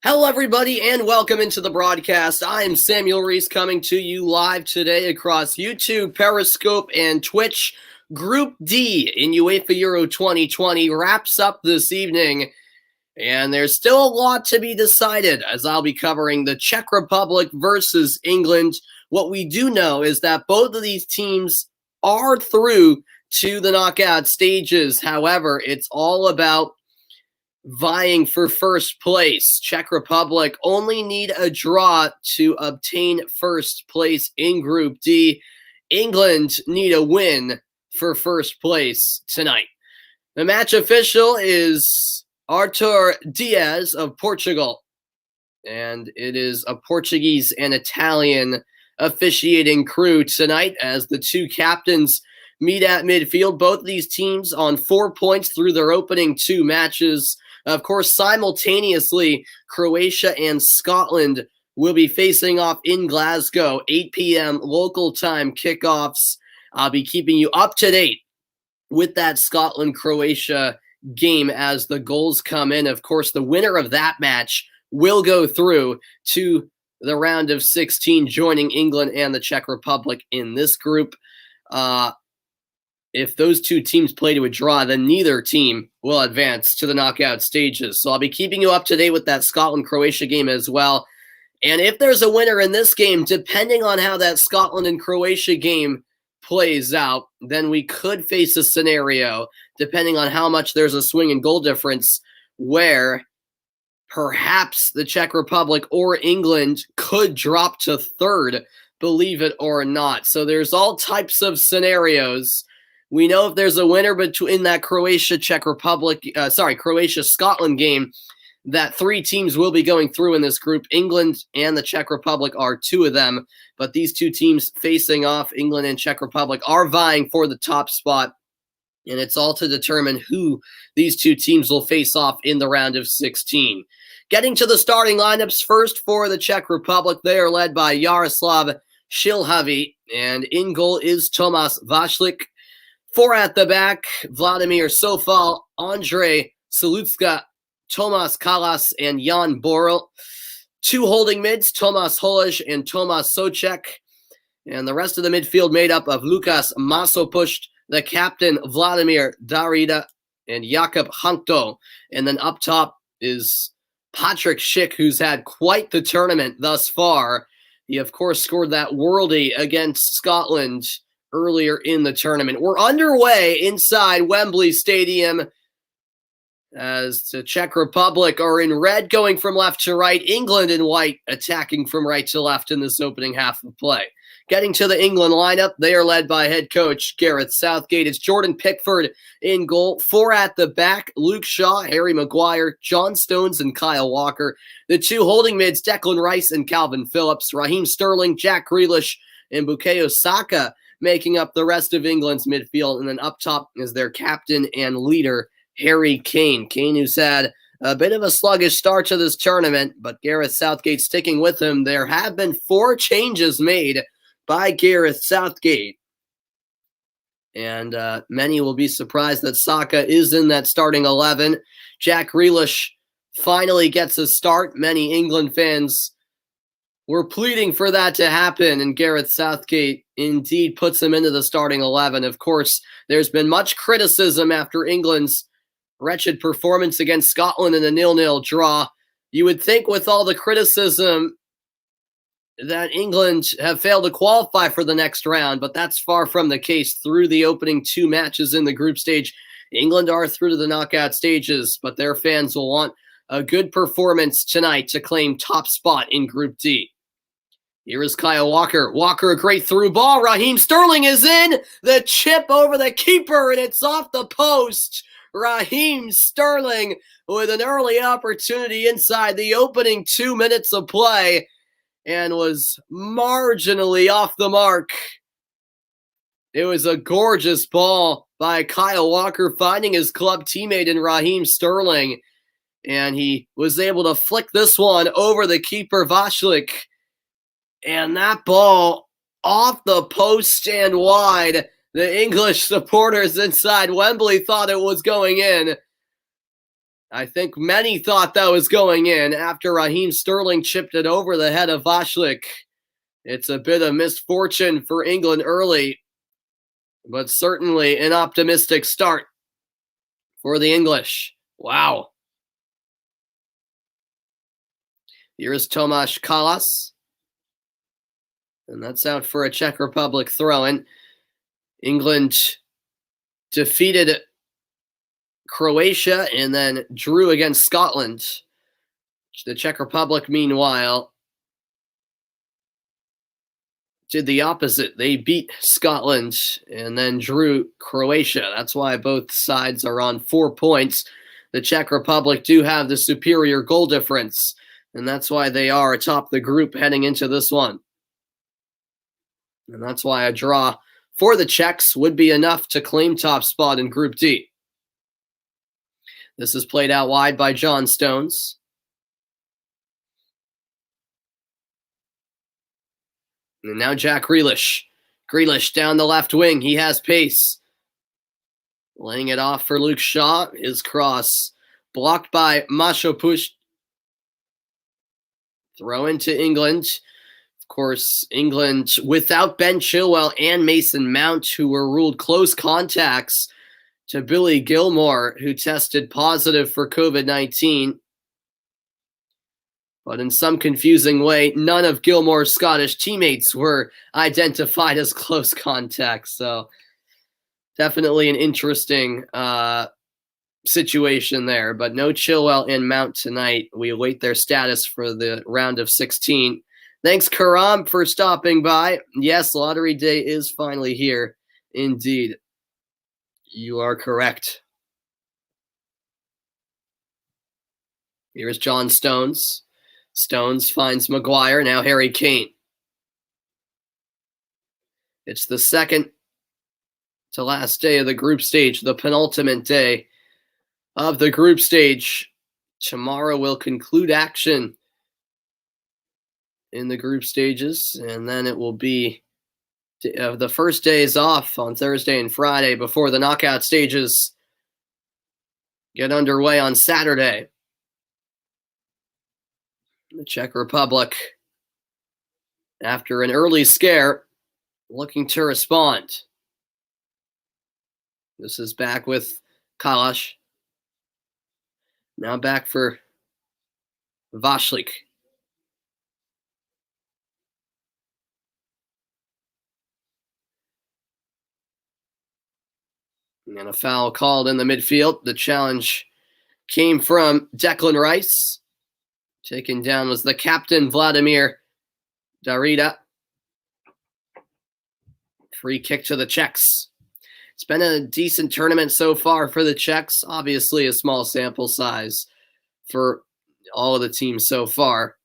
Hello, everybody, and welcome into the broadcast. I am Samuel Reese coming to you live today across YouTube, Periscope, and Twitch. Group D in UEFA Euro 2020 wraps up this evening, and there's still a lot to be decided as I'll be covering the Czech Republic versus England. What we do know is that both of these teams are through to the knockout stages. However, it's all about vying for first place. Czech Republic only need a draw to obtain first place in Group D. England need a win for first place tonight. The match official is Artur Diaz of Portugal, and it is a Portuguese and Italian officiating crew tonight as the two captains meet at midfield. Both of these teams on 4 points through their opening two matches. Of course, simultaneously, Croatia and Scotland will be facing off in Glasgow, 8 p.m. local time kickoffs. I'll be keeping you up to date with that Scotland-Croatia game as the goals come in. Of course, the winner of that match will go through to the round of 16, joining England and the Czech Republic in this group. If those two teams play to a draw, then neither team will advance to the knockout stages. So I'll be keeping you up to date with that Scotland-Croatia game as well. And if there's a winner in this game, depending on how that Scotland and Croatia game plays out, then we could face a scenario, depending on how much there's a swing in goal difference, where perhaps the Czech Republic or England could drop to third, believe it or not. So there's all types of scenarios. We know if there's a winner between that Croatia-Scotland game, that three teams will be going through in this group. England and the Czech Republic are two of them, but these two teams facing off, England and Czech Republic, are vying for the top spot, and it's all to determine who these two teams will face off in the round of 16. Getting to the starting lineups first for the Czech Republic, they are led by Jaroslav Šilhavý, and in goal is Tomáš Vašlik. Four at the back, Vladimír Soufal, Ondřej Salutka, Tomáš Kalas, and Jan Borel. Two holding mids, Tomáš Holeš and Tomáš Souček. And the rest of the midfield made up of Lukas Masopust, the captain Vladimír Darida, and Jakub Hankto. And then up top is Patrik Schick, who's had quite the tournament thus far. He, of course, scored that worldie against Scotland earlier in the tournament. We're underway inside Wembley Stadium as the Czech Republic are in red going from left to right, England in white attacking from right to left in this opening half of play. Getting to the England lineup, they are led by head coach Gareth Southgate. It's Jordan Pickford in goal. Four at the back, Luke Shaw, Harry Maguire, John Stones, and Kyle Walker. The two holding mids, Declan Rice and Calvin Phillips, Raheem Sterling, Jack Grealish, and Bukayo Saka, making up the rest of England's midfield. And then up top is their captain and leader, Harry Kane. Kane, who's had a bit of a sluggish start to this tournament, but Gareth Southgate sticking with him. There have been 4 changes made by Gareth Southgate, and many will be surprised that Saka is in that starting 11. Jack Grealish finally gets a start. Many England fans were pleading for that to happen, and Gareth Southgate indeed puts him into the starting 11. Of course, there's been much criticism after England's wretched performance against Scotland in a 0-0 draw. You would think with all the criticism that England have failed to qualify for the next round, but that's far from the case. Through the opening 2 matches in the group stage, England are through to the knockout stages, but their fans will want a good performance tonight to claim top spot in Group D. Here is Kyle Walker. Walker, a great through ball. Raheem Sterling is in. The chip over the keeper, and it's off the post. Raheem Sterling with an early opportunity inside the opening 2 minutes of play and was marginally off the mark. It was a gorgeous ball by Kyle Walker, finding his club teammate in Raheem Sterling, and he was able to flick this one over the keeper, Vašlik. And that ball off the post and wide. The English supporters inside Wembley thought it was going in. I think many thought that was going in after Raheem Sterling chipped it over the head of Vashlik. It's a bit of misfortune for England early, but certainly an optimistic start for the English. Wow. Here's Tomáš Kalas. And that's out for a Czech Republic throw-in. England defeated Croatia and then drew against Scotland. The Czech Republic, meanwhile, did the opposite. They beat Scotland and then drew Croatia. That's why both sides are on 4 points. The Czech Republic do have the superior goal difference, and that's why they are atop the group heading into this one. And that's why a draw for the Czechs would be enough to claim top spot in Group D. This is played out wide by John Stones. And now Jack Grealish. Grealish down the left wing. He has pace. Laying it off for Luke Shaw. His cross blocked by Mashopush. Throw into England. Of course, England without Ben Chilwell and Mason Mount, who were ruled close contacts to Billy Gilmore, who tested positive for COVID-19. But in some confusing way, none of Gilmore's Scottish teammates were identified as close contacts. So definitely an interesting situation there. But no Chilwell and Mount tonight. We await their status for the round of 16. Thanks, Karam, for stopping by. Yes, Lottery Day is finally here. Indeed. You are correct. Here's John Stones. Stones finds Maguire, now Harry Kane. It's the second to last day of the group stage, the penultimate day of the group stage. Tomorrow will conclude action in the group stages, and then it will be the first day is off on Thursday and Friday before the knockout stages get underway on Saturday. The Czech Republic, after an early scare, looking to respond. This is back with Kalas. Now back for Vashlik. And a foul called in the midfield. The challenge came from Declan Rice. Taken down was the captain, Vladimir Darida. Free kick to the Czechs. It's been a decent tournament so far for the Czechs. Obviously a small sample size for all of the teams so far.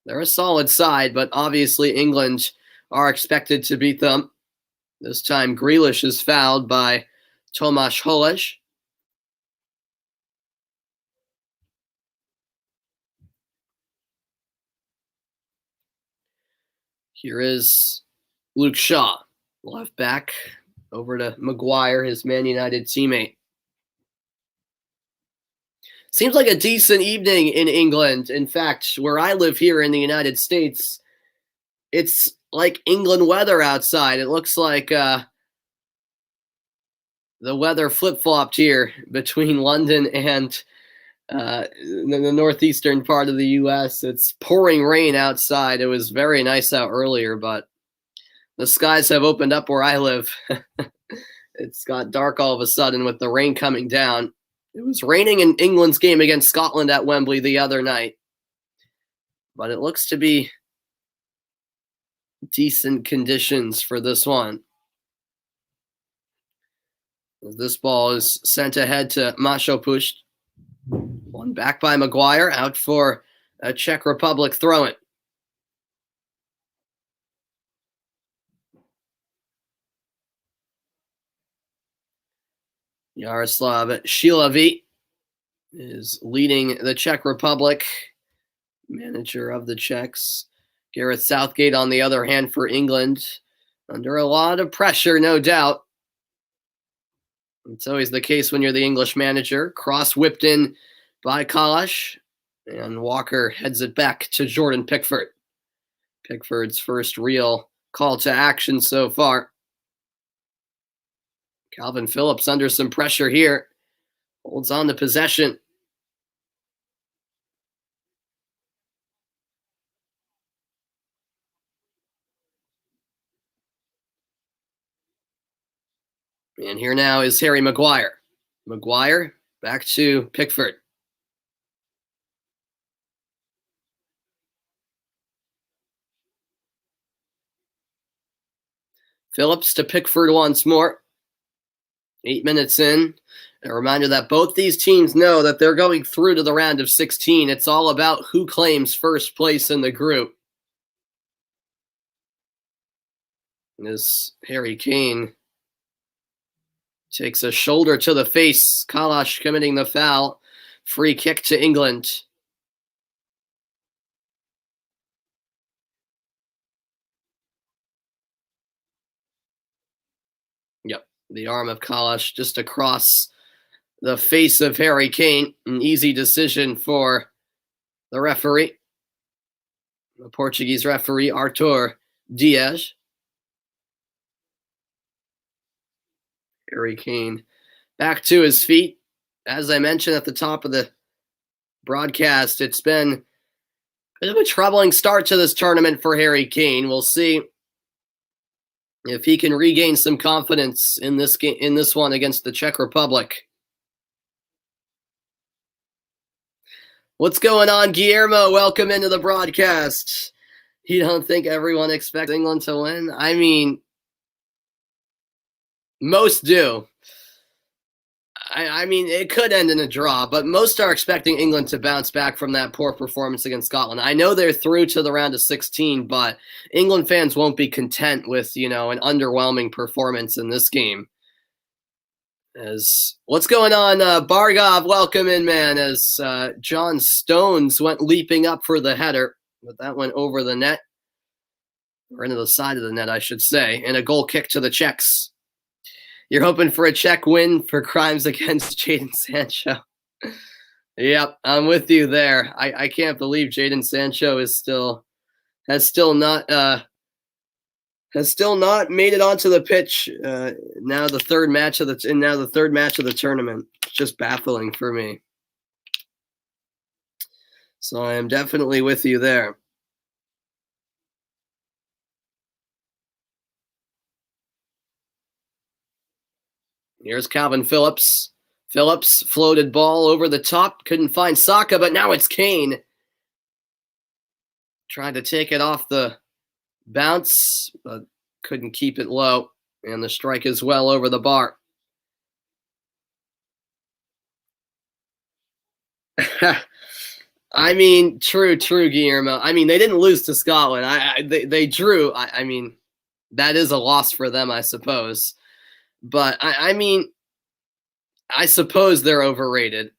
They're a solid side, but obviously England are expected to beat them. This time Grealish is fouled by Tomáš Holeš. Here is Luke Shaw, left back, over to Maguire, his Man United teammate. Seems like a decent evening in England. In fact, where I live here in the United States, it's like England weather outside. It looks like the weather flip-flopped here between London and the northeastern part of the U.S. It's pouring rain outside. It was very nice out earlier, but the skies have opened up where I live. It's got dark all of a sudden with the rain coming down. It was raining in England's game against Scotland at Wembley the other night, but it looks to be decent conditions for this one. This ball is sent ahead to Mashopush. One back by Maguire, out for a Czech Republic throw-in. Jaroslav Šilavý is leading the Czech Republic, manager of the Czechs. Gareth Southgate, on the other hand, for England, under a lot of pressure, no doubt. It's always the case when you're the English manager. Cross whipped in by Kalash, and Walker heads it back to Jordan Pickford. Pickford's first real call to action so far. Calvin Phillips under some pressure here. Holds on to possession. And here now is Harry Maguire. Maguire back to Pickford. Phillips to Pickford once more. 8 minutes in. A reminder that both these teams know that they're going through to the round of 16. It's all about who claims first place in the group. As Harry Kane takes a shoulder to the face. Kalash committing the foul. Free kick to England. Yep, the arm of Kalash just across the face of Harry Kane. An easy decision for the referee. The Portuguese referee, Artur Dias. Harry Kane back to his feet. As I mentioned at the top of the broadcast, it's been a bit of a troubling start to this tournament for Harry Kane. We'll see if he can regain some confidence in this game, in this one against the Czech Republic. What's going on, Guillermo? Welcome into the broadcast. You don't think everyone expects England to win? I mean, most do. I mean, it could end in a draw, but most are expecting England to bounce back from that poor performance against Scotland. I know they're through to the round of 16, but England fans won't be content with, an underwhelming performance in this game. As what's going on, Bargov? Welcome in, man. As John Stones went leaping up for the header, but that went over the net, or into the side of the net, I should say, and a goal kick to the Czechs. You're hoping for a Czech win for crimes against Jadon Sancho. Yep, I'm with you there. I can't believe Jadon Sancho has still not made it onto the pitch. Now the third match of the tournament. It's just baffling for me. So I am definitely with you there. Here's Calvin Phillips. Phillips floated ball over the top. Couldn't find Saka, but now it's Kane. Tried to take it off the bounce, but couldn't keep it low. And the strike is well over the bar. I mean, true, Guillermo. I mean, they didn't lose to Scotland. They drew. I mean, that is a loss for them, I suppose. But I mean, I suppose they're overrated.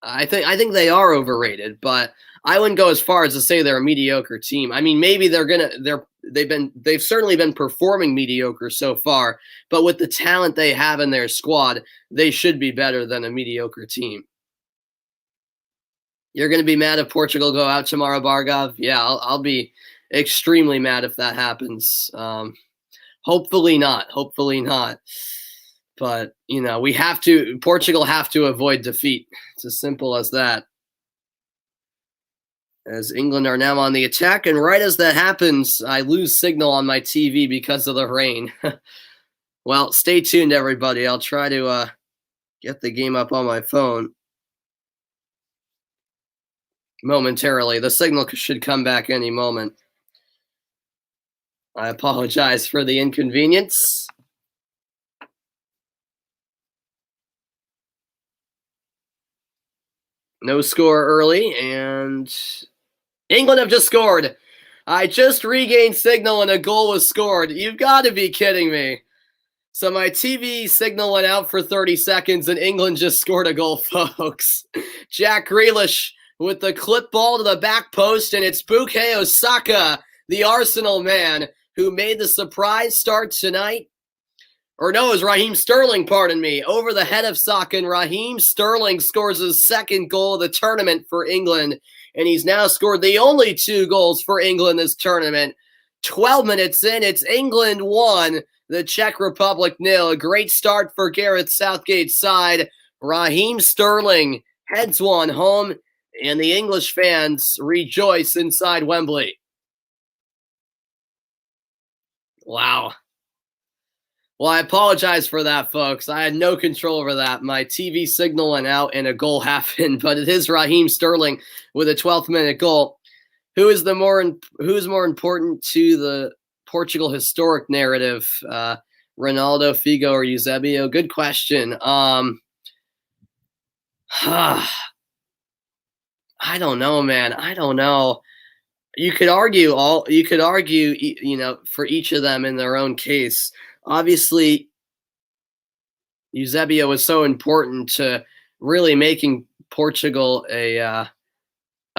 I think they are overrated, but I wouldn't go as far as to say they're a mediocre team. I mean, maybe they've certainly been performing mediocre so far, but with the talent they have in their squad, they should be better than a mediocre team. You're going to be mad if Portugal go out tomorrow, Bargov? Yeah, I'll be extremely mad if that happens. Hopefully not. But, Portugal have to avoid defeat. It's as simple as that. As England are now on the attack, and right as that happens, I lose signal on my TV because of the rain. Well, stay tuned, everybody. I'll try to get the game up on my phone momentarily. The signal should come back any moment. I apologize for the inconvenience. No score early, and England have just scored. I just regained signal and a goal was scored. You've got to be kidding me. So my TV signal went out for 30 seconds and England just scored a goal, folks. Jack Grealish with the clip ball to the back post, and it's Bukayo Saka, the Arsenal man, who made the surprise start tonight. Or no, it was Raheem Sterling, pardon me, over the head of Saka, and Raheem Sterling scores his second goal of the tournament for England, and he's now scored the only 2 goals for England this tournament. 12 minutes in, it's England 1, the Czech Republic 0. A great start for Gareth Southgate's side. Raheem Sterling heads one home, and the English fans rejoice inside Wembley. Wow. Well, I apologize for that, folks. I had no control over that. My TV signal went out and a goal happened, but it is Raheem Sterling with a 12th minute goal. Who's more important to the Portugal historic narrative? Ronaldo, Figo, or Eusebio? Good question. I don't know, man. I don't know. You could argue, for each of them in their own case. Obviously, Eusebio was so important to really making Portugal a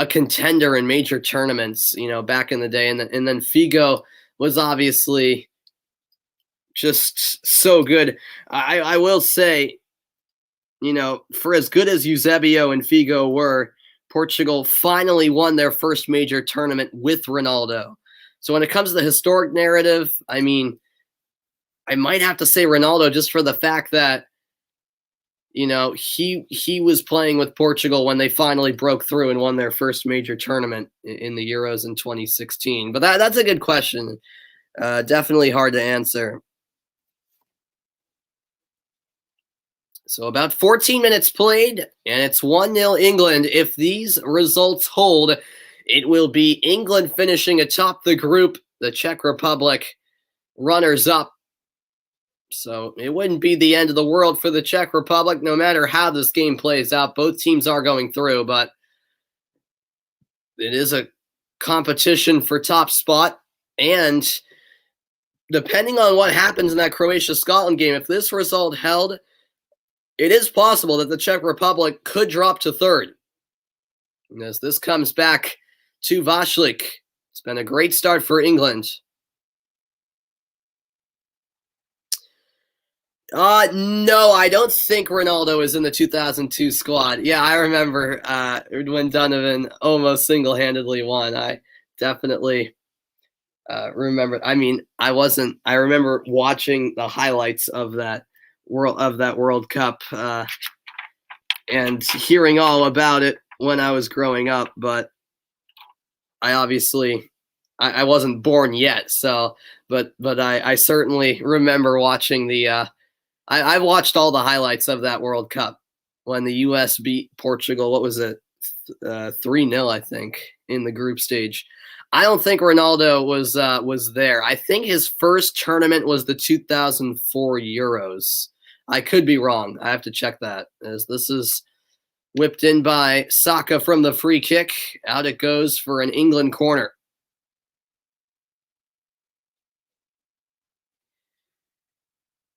contender in major tournaments, back in the day. And then Figo was obviously just so good. I will say, for as good as Eusebio and Figo were, Portugal finally won their first major tournament with Ronaldo. So when it comes to the historic narrative, I mean, I might have to say Ronaldo just for the fact that, he was playing with Portugal when they finally broke through and won their first major tournament in the Euros in 2016. But that's a good question. Definitely hard to answer. So about 14 minutes played, and it's 1-0 England. If these results hold, it will be England finishing atop the group, the Czech Republic runners-up. So it wouldn't be the end of the world for the Czech Republic, no matter how this game plays out. Both teams are going through, but it is a competition for top spot. And depending on what happens in that Croatia-Scotland game, if this result held, it is possible that the Czech Republic could drop to third. And as this comes back to Vashlik, it's been a great start for England. No, I don't think Ronaldo is in the 2002 squad. Yeah, I remember when Donovan almost single-handedly won. I definitely remember. I mean, I remember watching the highlights of that World Cup and hearing all about it when I was growing up. But I obviously I wasn't born yet. So, but I certainly remember watching the. I watched all the highlights of that World Cup when the U.S. beat Portugal. What was it? 3-0, I think, in the group stage. I don't think Ronaldo was there. I think his first tournament was the 2004 Euros. I could be wrong. I have to check that, as this is whipped in by Saka from the free kick. Out it goes for an England corner.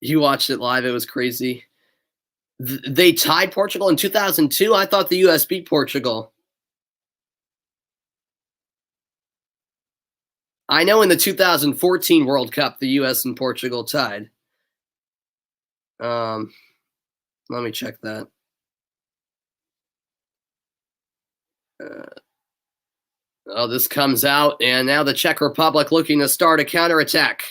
You watched it live. It was crazy. They tied Portugal in 2002. I thought the U.S. beat Portugal. I know in the 2014 World Cup, the U.S. and Portugal tied. Let me check that. This comes out, and now the Czech Republic looking to start a counterattack.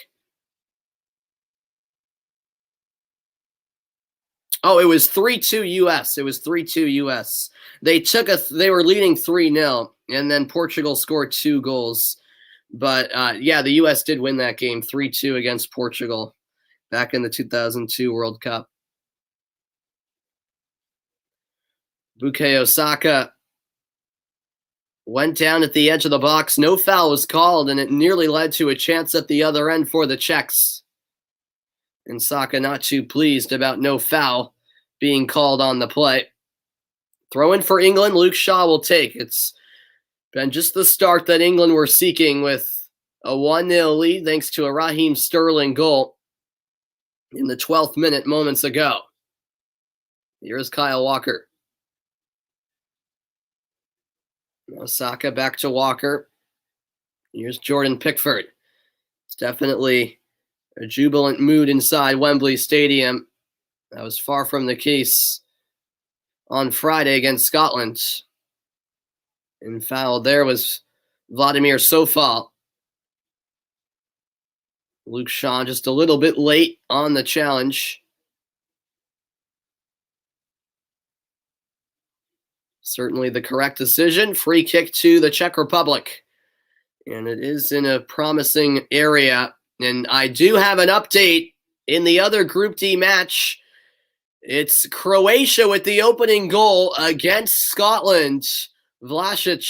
Oh, it was 3-2 U.S. It was 3-2 U.S. They were leading 3-0, and then Portugal scored 2 goals. But, yeah, the U.S. did win that game 3-2 against Portugal back in the 2002 World Cup. Bukayo Saka went down at the edge of the box. No foul was called, and it nearly led to a chance at the other end for the Czechs. And Saka not too pleased about no foul being called on the play. Throw in for England, Luke Shaw will take. It's been just the start that England were seeking with a 1-0 lead thanks to a Raheem Sterling goal in the 12th minute moments ago. Here's Kyle Walker. Saka back to Walker. Here's Jordan Pickford. It's definitely A jubilant mood inside Wembley Stadium. That was far from the case on Friday against Scotland. And foul there was Vladimir Sofal. Luke Shaw just a little bit late on the challenge. Certainly the correct decision. Free kick to the Czech Republic. And it is in a promising area. And I do have an update in the other Group D match. It's Croatia with the opening goal against Scotland. Vlasic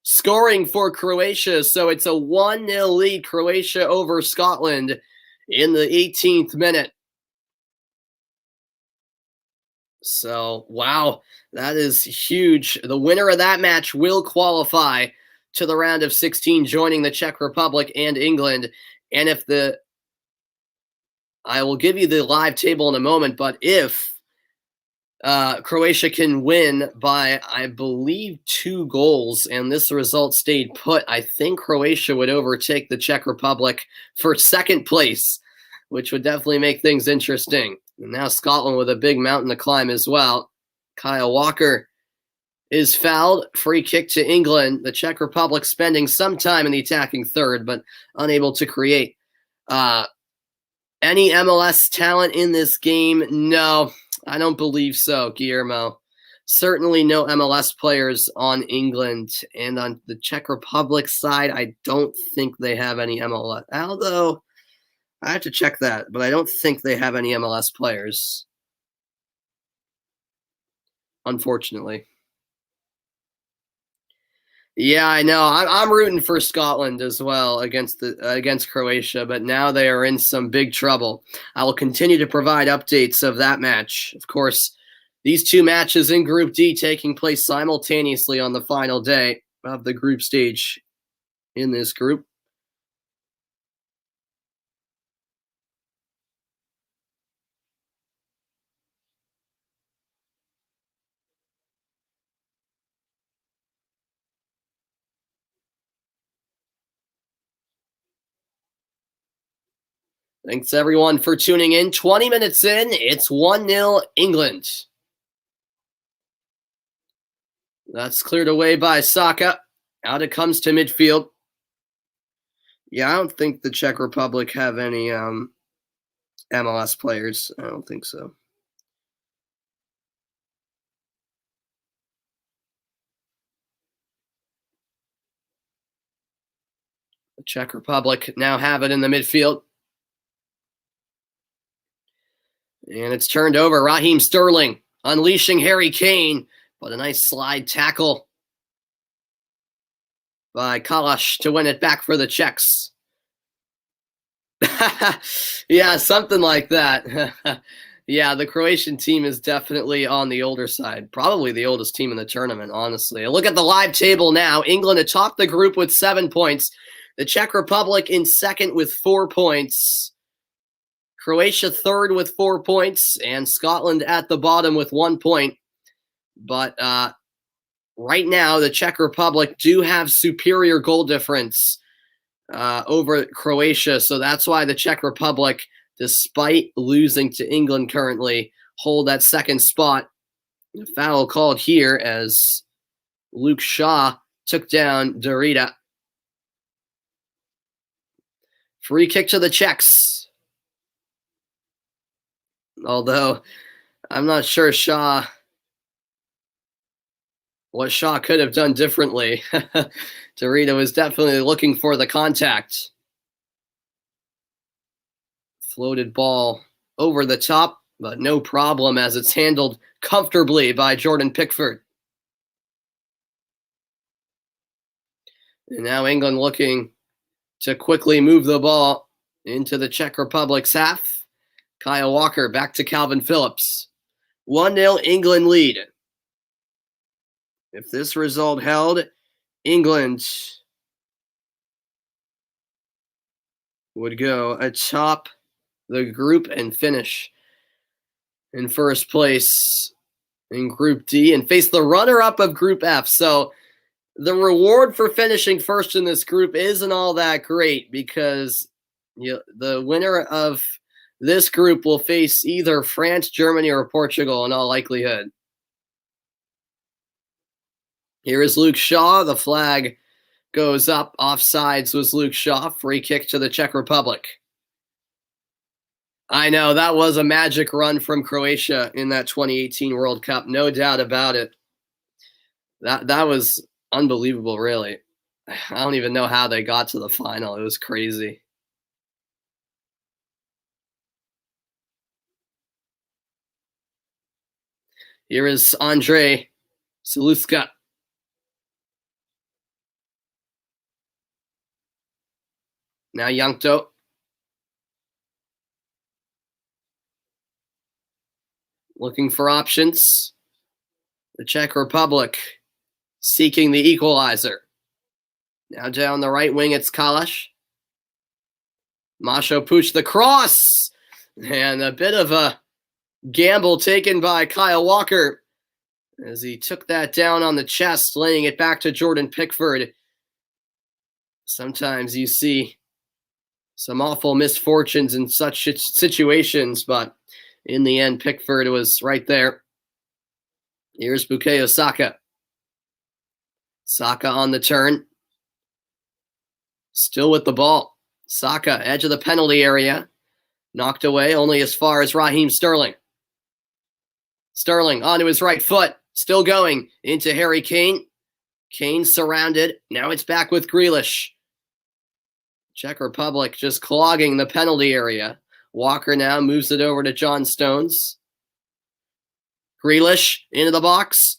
scoring for Croatia. So it's a 1-0 lead, Croatia over Scotland in the 18th minute. So, wow, that is huge. The winner of that match will qualify to the round of 16, joining the Czech Republic and England. And I will give you the live table in a moment, but if Croatia can win by, I believe, 2 goals, and this result stayed put, I think Croatia would overtake the Czech Republic for second place, which would definitely make things interesting. And now Scotland with a big mountain to climb as well. Kyle Walker is fouled. Free kick to England. The Czech Republic spending some time in the attacking third, but unable to create. Any MLS talent in this game? No, I don't believe so, Guillermo. Certainly no MLS players on England. And on the Czech Republic side, I don't think they have any MLS. Although, I have to check that, but I don't think they have any MLS players. Unfortunately. Yeah, I know. I'm rooting for Scotland as well against Croatia, but now they are in some big trouble. I will continue to provide updates of that match. Of course, these 2 matches in Group D taking place simultaneously on the final day of the group stage in this group. Thanks, everyone, for tuning in. 20 minutes in, it's 1-0 England. That's cleared away by Saka. Out it comes to midfield. Yeah, I don't think the Czech Republic have any MLS players. I don't think so. The Czech Republic now have it in the midfield. And it's turned over. Raheem Sterling unleashing Harry Kane, but a nice slide tackle by Kalash to win it back for the Czechs. Yeah, something like that. Yeah, the Croatian team is definitely on the older side. Probably the oldest team in the tournament, honestly. Look at the live table now. England atop the group with 7 points. The Czech Republic in second with 4 points. Croatia third with 4 points, and Scotland at the bottom with 1 point. But right now, the Czech Republic do have superior goal difference over Croatia, so that's why the Czech Republic, despite losing to England currently, hold that second spot. A foul called here as Luke Shaw took down Derrida. Free kick to the Czechs. Although, I'm not sure what Shaw could have done differently. Derrida was definitely looking for the contact. Floated ball over the top, but no problem as it's handled comfortably by Jordan Pickford. And now England looking to quickly move the ball into the Czech Republic's half. Kyle Walker back to Calvin Phillips. 1-0 England lead. If this result held, England would go atop the group and finish in first place in Group D and face the runner-up of Group F. So the reward for finishing first in this group isn't all that great because The winner of this group will face either France, Germany, or Portugal in all likelihood. Here is Luke Shaw. The flag goes up. Offsides was Luke Shaw. Free kick to the Czech Republic. I know, that was a magic run from Croatia in that 2018 World Cup. No doubt about it. That was unbelievable, really. I don't even know how they got to the final. It was crazy. Here is Andre Saluska. Now Yankto. Looking for options. The Czech Republic seeking the equalizer. Now down the right wing, it's Kalash. Masho Puch, the cross. And a bit of a gamble taken by Kyle Walker as he took that down on the chest, laying it back to Jordan Pickford. Sometimes you see some awful misfortunes in such situations, but in the end, Pickford was right there. Here's Bukayo Saka. Saka on the turn. Still with the ball. Saka, edge of the penalty area. Knocked away only as far as Raheem Sterling. Sterling onto his right foot. Still going into Harry Kane. Kane surrounded. Now it's back with Grealish. Czech Republic just clogging the penalty area. Walker now moves it over to John Stones. Grealish into the box.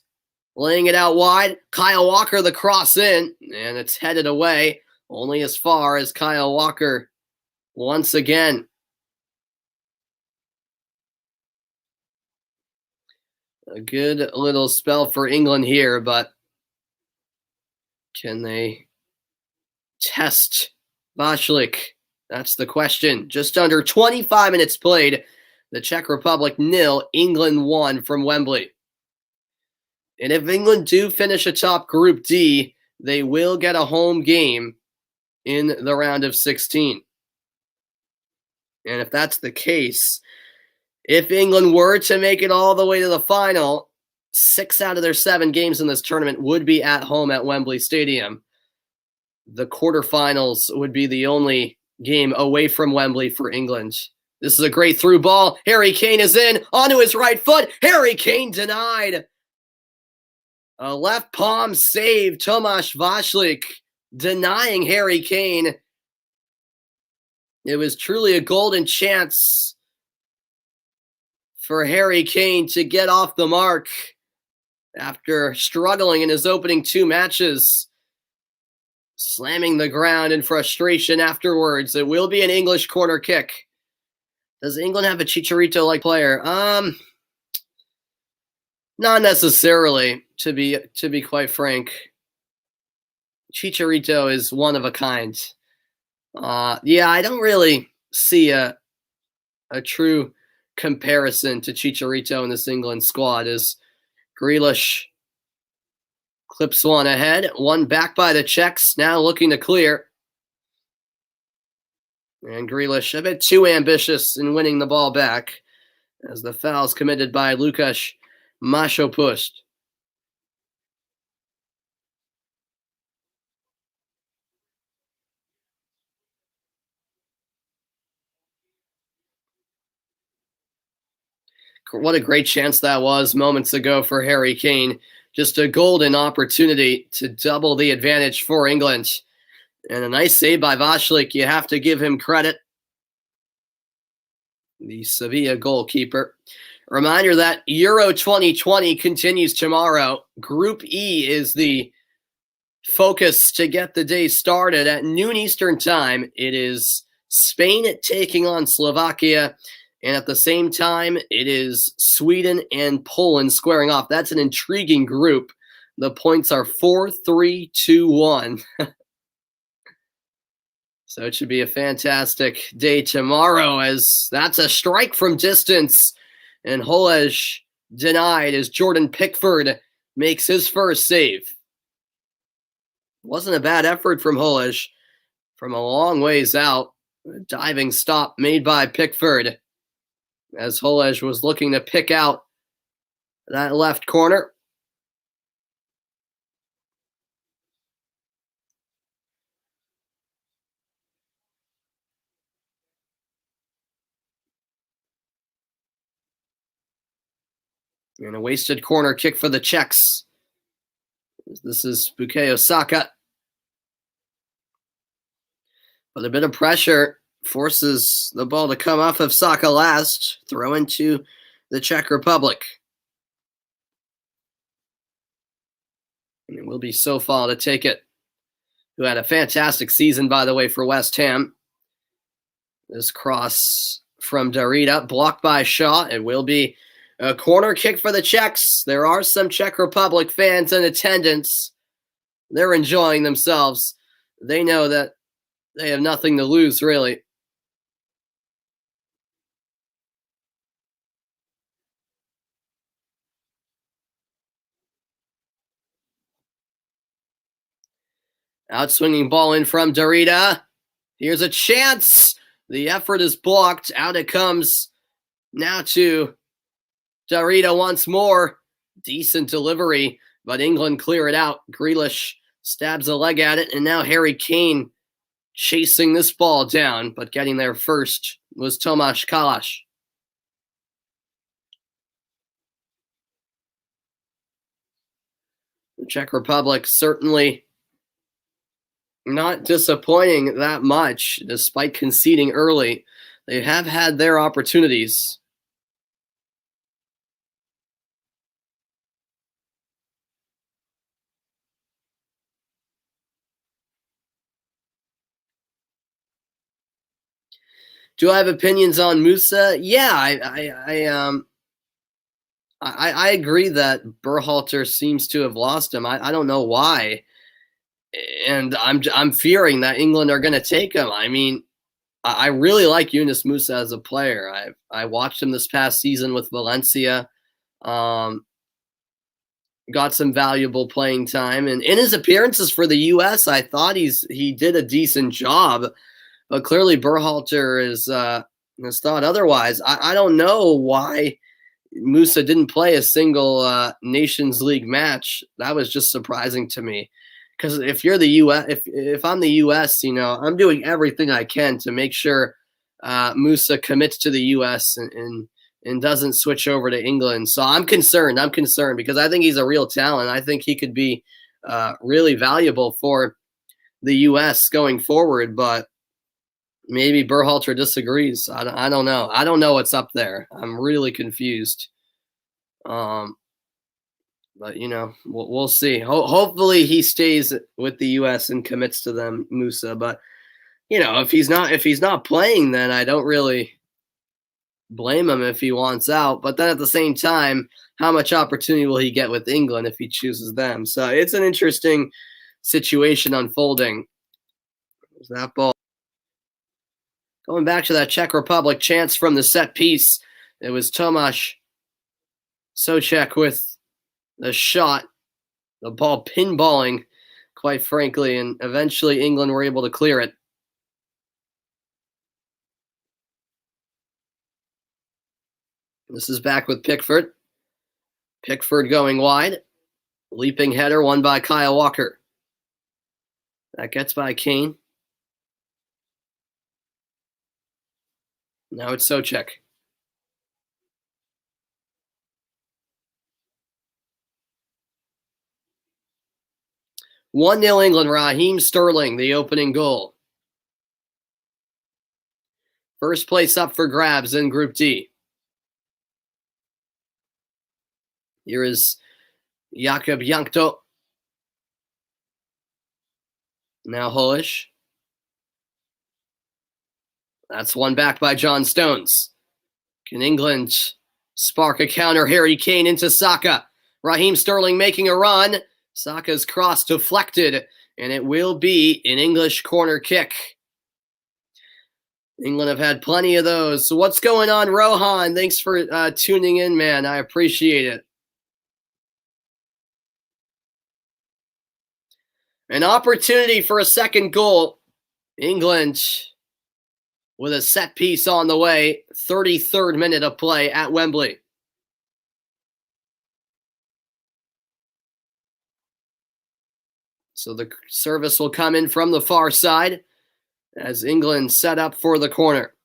Laying it out wide. Kyle Walker, the cross in. And it's headed away. Only as far as Kyle Walker once again. A good little spell for England here, but can they test Vashlik? That's the question. Just under 25 minutes played. The Czech Republic 0, England 1 from Wembley. And if England do finish atop Group D, they will get a home game in the round of 16. And if that's the case, if England were to make it all the way to the final, 6 out of their 7 games in this tournament would be at home at Wembley Stadium. The quarterfinals would be the only game away from Wembley for England. This is a great through ball. Harry Kane is in onto his right foot. Harry Kane denied. A left palm save. Tomáš Vašlik denying Harry Kane. It was truly a golden chance for Harry Kane to get off the mark after struggling in his opening 2 matches. Slamming the ground in frustration afterwards. It will be an English corner kick. Does England have a Chicharito-like player? Not necessarily, to be quite frank. Chicharito is one of a kind. Yeah, I don't really see a true comparison to Chicharito in this England squad as Grealish clips one ahead, one back by the Czechs, now looking to clear. And Grealish a bit too ambitious in winning the ball back as the foul's committed by Lukasz Masopust. What a great chance that was moments ago for Harry Kane. Just a golden opportunity to double the advantage for England. And a nice save by Vašlik. You have to give him credit. The Sevilla goalkeeper. Reminder that Euro 2020 continues tomorrow. Group E is the focus to get the day started at noon Eastern time. It is Spain taking on Slovakia. And at the same time, it is Sweden and Poland squaring off. That's an intriguing group. The points are 4, 3, 2, 1. So it should be a fantastic day tomorrow as that's a strike from distance. And Holej denied as Jordan Pickford makes his first save. Wasn't a bad effort from Holej from a long ways out. A diving stop made by Pickford as Holej was looking to pick out that left corner. And a wasted corner kick for the Czechs. This is Bukayo Saka. But a bit of pressure forces the ball to come off of Saka last. Throw into the Czech Republic. And it will be Sofal to take it, who had a fantastic season, by the way, for West Ham. This cross from Darida, blocked by Shaw. It will be a corner kick for the Czechs. There are some Czech Republic fans in attendance. They're enjoying themselves. They know that they have nothing to lose, really. Outswinging ball in from Darida. Here's a chance. The effort is blocked. Out it comes now to Darida once more. Decent delivery, but England clear it out. Grealish stabs a leg at it, and now Harry Kane chasing this ball down, but getting there first was Tomáš Kalaš. The Czech Republic certainly not disappointing that much, despite conceding early. They have had their opportunities. Do I have opinions on Musa? Yeah, I agree that Berhalter seems to have lost him. I don't know why, and I'm fearing that England are going to take him. I mean, I really like Yunus Musa as a player. I watched him this past season with Valencia. Got some valuable playing time, and in his appearances for the U.S., I thought he did a decent job. But clearly, Berhalter has thought otherwise. I don't know why Musa didn't play a single Nations League match. That was just surprising to me. Because if you're the U.S., if I'm the U.S., I'm doing everything I can to make sure Musa commits to the U.S. and doesn't switch over to England. So I'm concerned. Because I think he's a real talent. I think he could be really valuable for the U.S. going forward. But maybe Berhalter disagrees. I don't know. I don't know what's up there. I'm really confused. But we'll see. Hopefully he stays with the U.S. and commits to them, Musa. But if he's not playing, then I don't really blame him if he wants out. But then at the same time, how much opportunity will he get with England if he chooses them? So it's an interesting situation unfolding. There's that ball. Going back to that Czech Republic chance from the set piece, it was Tomáš Souček with the shot, the ball pinballing, quite frankly, and eventually England were able to clear it. This is back with Pickford. Pickford going wide. Leaping header won by Kyle Walker. That gets by Kane. Now it's Souček. One 0 England. Raheem Sterling, the opening goal. First place up for grabs in Group D. Here is Jakub Jankto. Now Holej. That's one back by John Stones. Can England spark a counter? Harry Kane into Saka. Raheem Sterling making a run. Saka's cross deflected, and it will be an English corner kick. England have had plenty of those. So what's going on, Rohan? Thanks for tuning in, man. I appreciate it. An opportunity for a second goal. England with a set piece on the way. 33rd minute of play at Wembley. So the service will come in from the far side as England set up for the corner.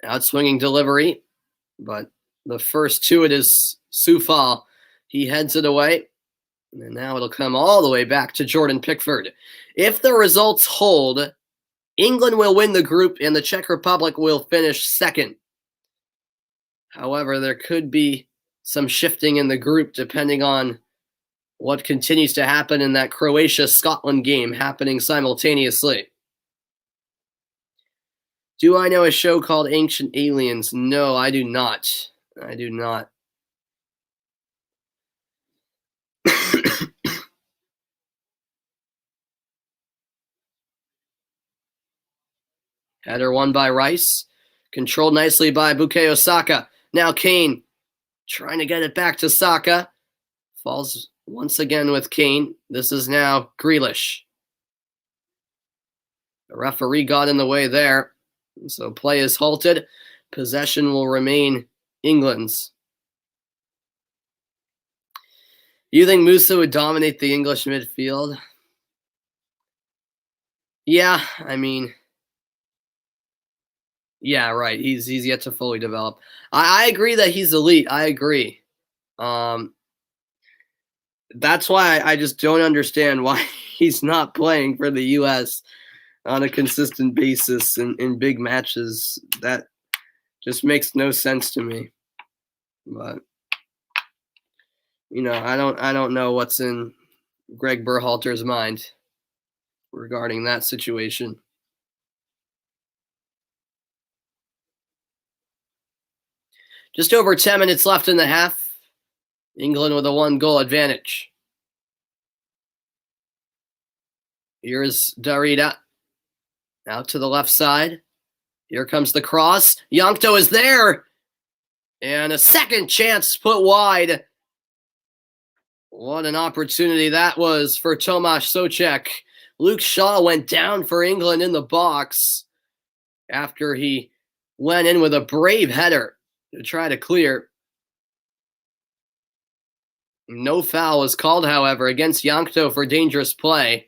Outswinging delivery, but the first to it is Soufal. He heads it away, and now it'll come all the way back to Jordan Pickford. If the results hold, England will win the group and the Czech Republic will finish second. However, there could be some shifting in the group depending on what continues to happen in that Croatia-Scotland game happening simultaneously. Do I know a show called Ancient Aliens? No, I do not. I do not. Header won by Rice. Controlled nicely by Bukayo Saka. Now Kane trying to get it back to Saka. Falls once again with Kane. This is now Grealish. The referee got in the way there. So play is halted. Possession will remain England's. You think Musa would dominate the English midfield? Yeah, I mean, yeah, right. He's yet to fully develop. I agree that he's elite. I agree. That's why I just don't understand why he's not playing for the U.S. on a consistent basis in big matches. That just makes no sense to me. But you know, I don't know what's in Greg Berhalter's mind regarding that situation. Just over 10 minutes left in the half. England with a 1-goal advantage. Here's Darida. Out to the left side. Here comes the cross. Yankto is there. And a second chance put wide. What an opportunity that was for Tomáš Souček. Luke Shaw went down for England in the box after he went in with a brave header to try to clear. No foul was called, however, against Yankto for dangerous play.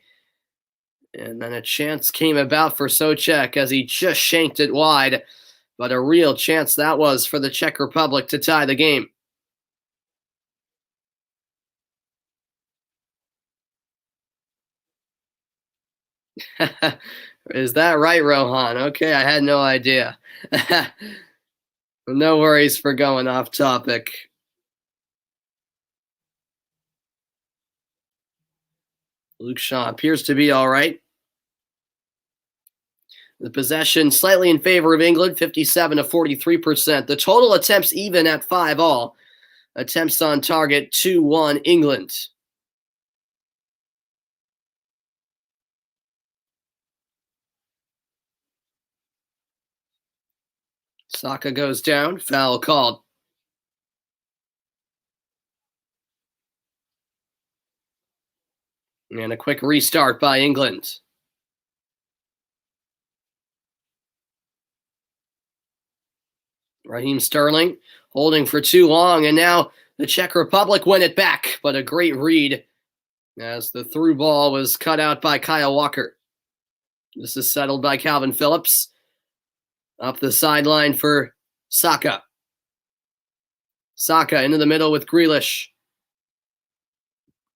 And then a chance came about for Souček as he just shanked it wide. But a real chance that was for the Czech Republic to tie the game. Is that right, Rohan? Okay, I had no idea. No worries for going off topic. Luke Shaw appears to be all right. The possession slightly in favor of England, 57 to 43%. The total attempts even at 5-all. Attempts on target, 2-1 England. Saka goes down, foul called. And a quick restart by England. Raheem Sterling holding for too long, and now the Czech Republic win it back, but a great read as the through ball was cut out by Kyle Walker. This is settled by Calvin Phillips. Up the sideline for Saka. Saka into the middle with Grealish.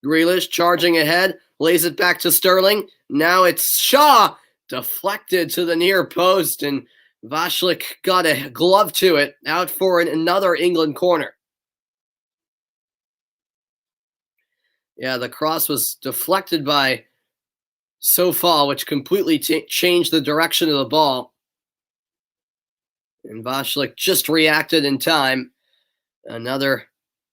Grealish charging ahead, lays it back to Sterling. Now it's Shaw, deflected to the near post, and Vashlik got a glove to it, out for another England corner. Yeah, the cross was deflected by Soufal, which completely changed the direction of the ball. And Vashlik just reacted in time. Another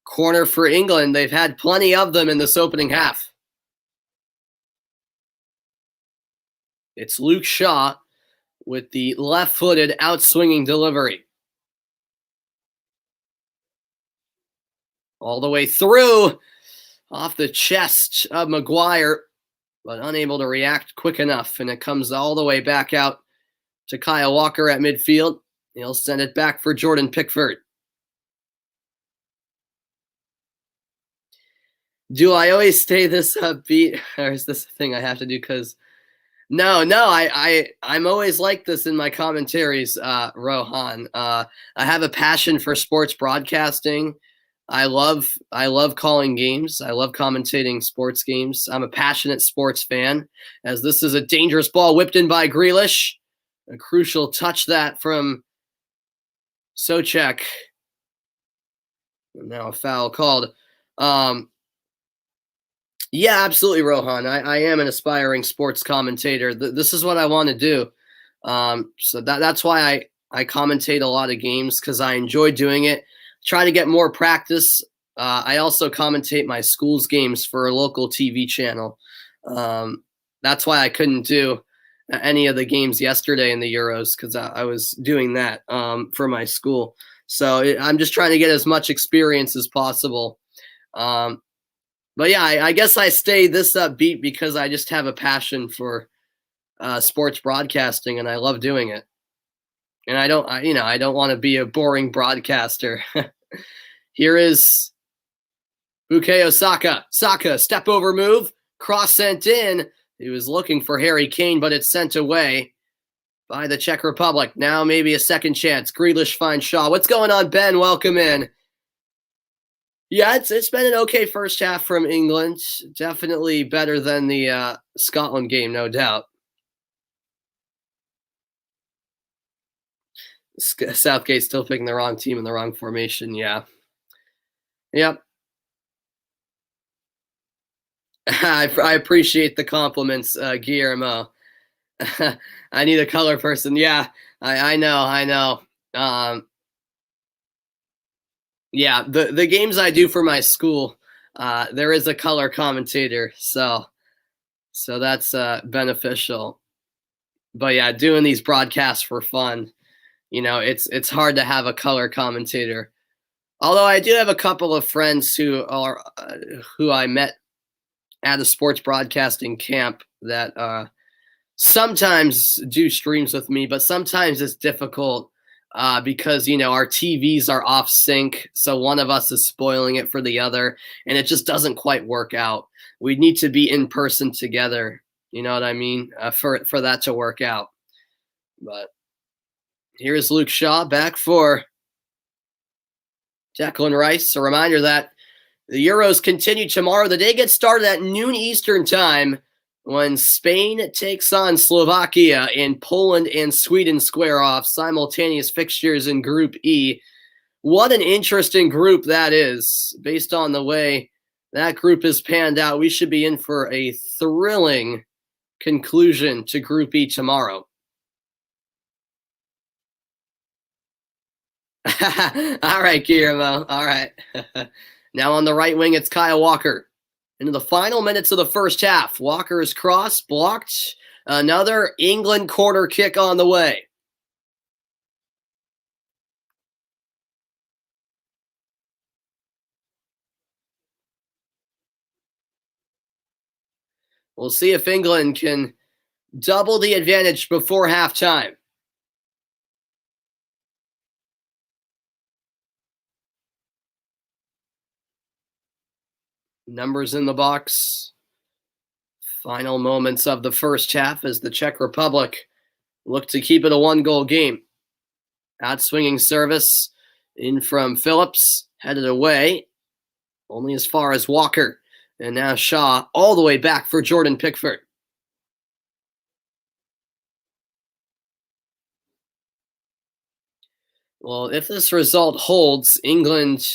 corner for England. They've had plenty of them in this opening half. It's Luke Shaw with the left-footed outswinging delivery. All the way through, off the chest of Maguire. but unable to react quick enough. And it comes all the way back out to Kyle Walker at midfield. He'll send it back for Jordan Pickford. Do I always stay this upbeat, or is this a thing I have to do? Because I'm always like this in my commentaries, Rohan. I have a passion for sports broadcasting. I love calling games. I love commentating sports games. I'm a passionate sports fan, as this is a dangerous ball whipped in by Grealish. A crucial touch that from Souček. Now a foul called. Yeah, absolutely, Rohan. I am an aspiring sports commentator. This is what I want to do. So that's why I commentate a lot of games, because I enjoy doing it. Try to get more practice. I also commentate my school's games for a local TV channel. That's why I couldn't do any of the games yesterday in the Euros, because I was doing that for my school. So I'm just trying to get as much experience as possible. But yeah, I guess I stay this upbeat because I just have a passion for sports broadcasting, and I love doing it. And I don't want to be a boring broadcaster. Here is Bukayo Saka. Saka, step over move, cross sent in. He was looking for Harry Kane, but it's sent away by the Czech Republic. Now maybe a second chance. Grealish finds Shaw. What's going on, Ben? Welcome in. Yeah, it's been an okay first half from England. Definitely better than the Scotland game, no doubt. Southgate's still picking the wrong team in the wrong formation. Yeah. Yep. I appreciate the compliments, Guillermo. I need a color person. Yeah, I know. Yeah, the games I do for my school, there is a color commentator, so that's beneficial. But yeah, doing these broadcasts for fun, it's hard to have a color commentator. Although I do have a couple of friends who I met at a sports broadcasting camp that sometimes do streams with me, but sometimes it's difficult because our TVs are off sync, so one of us is spoiling it for the other, and it just doesn't quite work out. We need to be in person together, you know what I mean, for that to work out. But here's Luke Shaw back for Declan Rice. A reminder that the Euros continue tomorrow. The day gets started at noon Eastern time when Spain takes on Slovakia and Poland and Sweden square off. Simultaneous fixtures in Group E. What an interesting group that is. Based on the way that group is panned out, we should be in for a thrilling conclusion to Group E tomorrow. All right, Guillermo. All right. Now on the right wing, it's Kyle Walker. Into the final minutes of the first half, Walker's cross blocked. Another England corner kick on the way. We'll see if England can double the advantage before halftime. Numbers in the box. Final moments of the first half as the Czech Republic look to keep it a one-goal game. Outswinging service in from Phillips, headed away, only as far as Walker. And now Shaw all the way back for Jordan Pickford. Well, if this result holds, England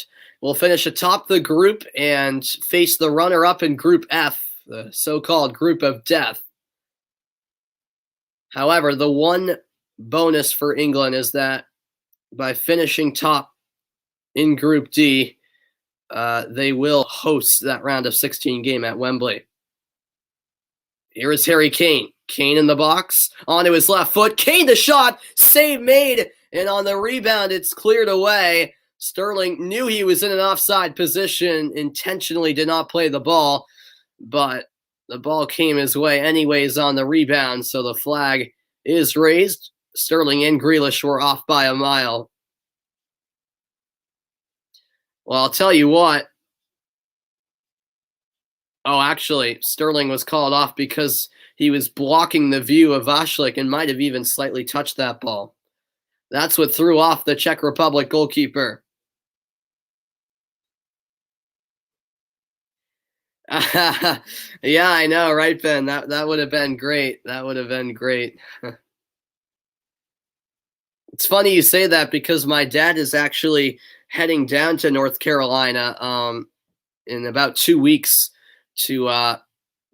will finish atop the group and face the runner-up in Group F, the so-called Group of Death. However, the one bonus for England is that by finishing top in Group D, they will host that round of 16 game at Wembley. Here is Harry Kane. Kane in the box, onto his left foot. Kane the shot, save made, and on the rebound, it's cleared away. Sterling knew he was in an offside position, intentionally did not play the ball, but The ball came his way anyways on the rebound, so the flag is raised. Sterling and Grealish were off by a mile. Well, I'll tell you what. Oh, actually, Sterling was called off because he was blocking the view of Vashlik and might have even slightly touched that ball. That's what threw off the Czech Republic goalkeeper. Yeah, I know, right, Ben? That would have been great. That would have been great. It's funny you say that because my dad is actually heading down to North Carolina in about 2 weeks to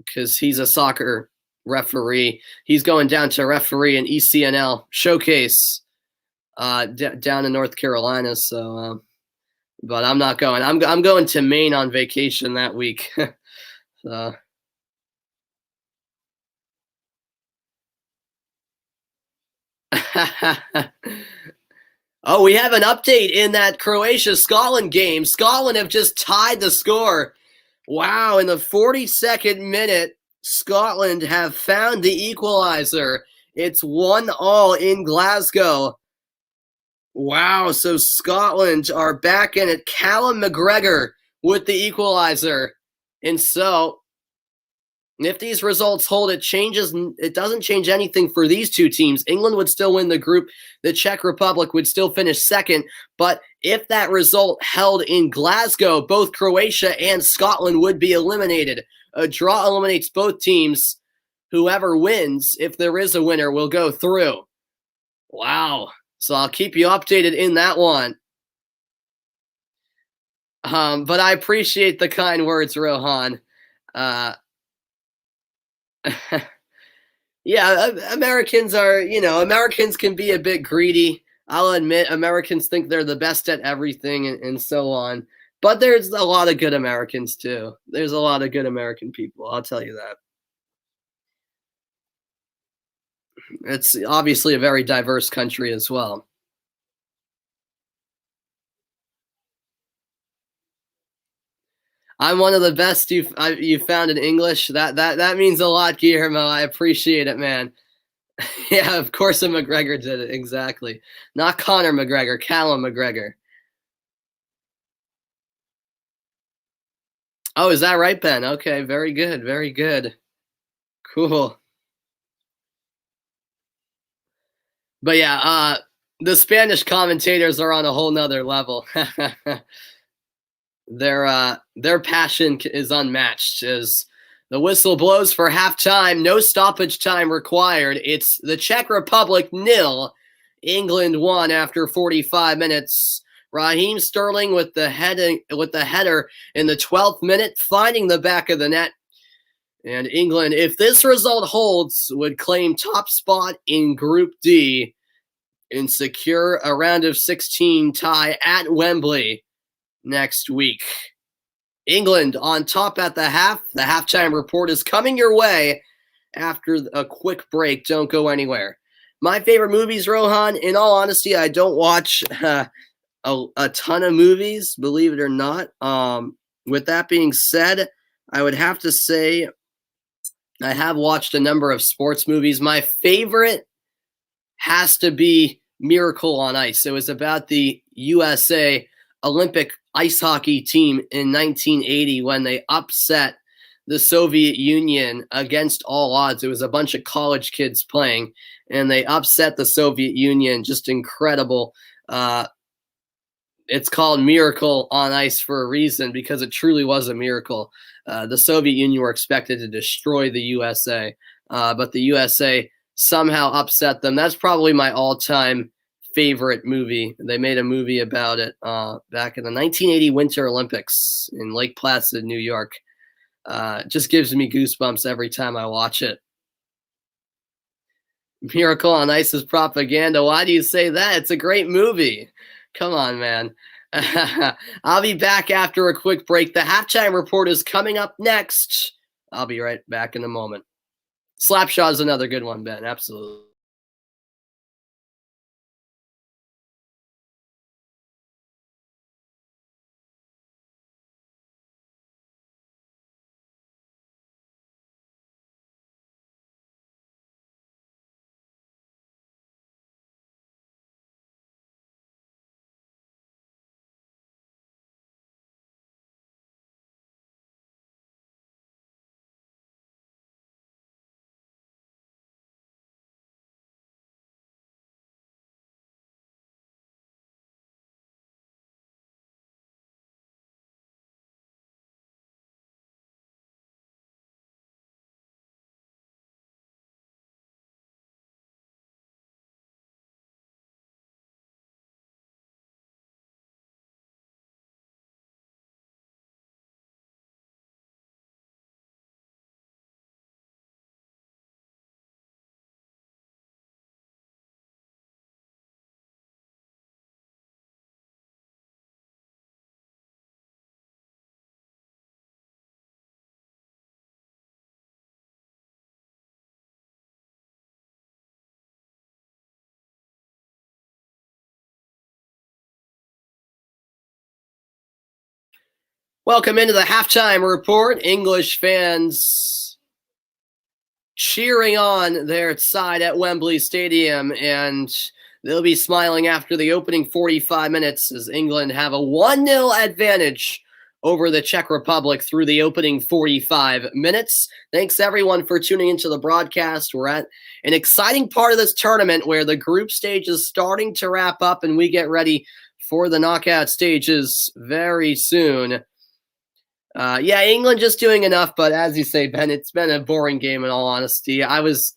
because he's a soccer referee. He's going down to referee an ECNL showcase down in North Carolina. So, but I'm not going. I'm going to Maine on vacation that week. So. Oh, we have an update in that Croatia-Scotland game. Scotland have just tied the score. Wow, in the 42nd minute, Scotland have found the equalizer. It's 1-1 in Glasgow. Wow, so Scotland are back in it. Callum McGregor with the equalizer. And so if these results hold, it doesn't change anything for these two teams. England would still win the group. The Czech Republic would still finish second. But if that result held in Glasgow, both Croatia and Scotland would be eliminated. A draw eliminates both teams. Whoever wins, if there is a winner, will go through. Wow. So I'll keep you updated in that one. But I appreciate the kind words, Rohan. Yeah, Americans can be a bit greedy. I'll admit, Americans think they're the best at everything and so on. But there's a lot of good Americans too. There's a lot of good American people, I'll tell you that. It's obviously a very diverse country as well. I'm one of the best you've found in English. That means a lot, Guillermo. I appreciate it, man. Yeah, of course, a McGregor did it exactly. Not Conor McGregor, Callum McGregor. Oh, is that right, Ben? Okay, very good, very good. Cool. But yeah, the Spanish commentators are on a whole nother level. Their passion is unmatched as the whistle blows for halftime. No stoppage time required. It's the Czech Republic 0, England 1 after 45 minutes. Raheem Sterling with the header in the 12th minute, finding the back of the net. And England, if this result holds, would claim top spot in Group D and secure a round of 16 tie at Wembley next week. England on top at the half. The halftime report is coming your way after a quick break. Don't go anywhere. My favorite movies, Rohan, in all honesty, I don't watch a ton of movies, believe it or not. With that being said, I would have to say I have watched a number of sports movies. My favorite has to be Miracle on Ice. It was about the USA Olympic ice hockey team in 1980 when they upset the Soviet Union against all odds. It was a bunch of college kids playing, and they upset the Soviet Union. Just incredible. It's called Miracle on Ice for a reason, because it truly was a miracle. The Soviet Union were expected to destroy the USA, but the USA somehow upset them. That's probably my all-time favorite movie. They made a movie about it back in the 1980 Winter Olympics in Lake Placid, New York. Just gives me goosebumps every time I watch it. Miracle on Ice is propaganda. Why do you say that? It's a great movie. Come on, man. I'll be back after a quick break. The halftime report is coming up next. I'll be right back in a moment. Slapshot is another good one, Ben. Absolutely. Welcome into the halftime report. English fans cheering on their side at Wembley Stadium, and they'll be smiling after the opening 45 minutes as England have a 1-0 advantage over the Czech Republic through the opening 45 minutes. Thanks everyone for tuning into the broadcast. We're at an exciting part of this tournament where the group stage is starting to wrap up and we get ready for the knockout stages very soon. England just doing enough, but as you say, Ben, it's been a boring game in all honesty. I was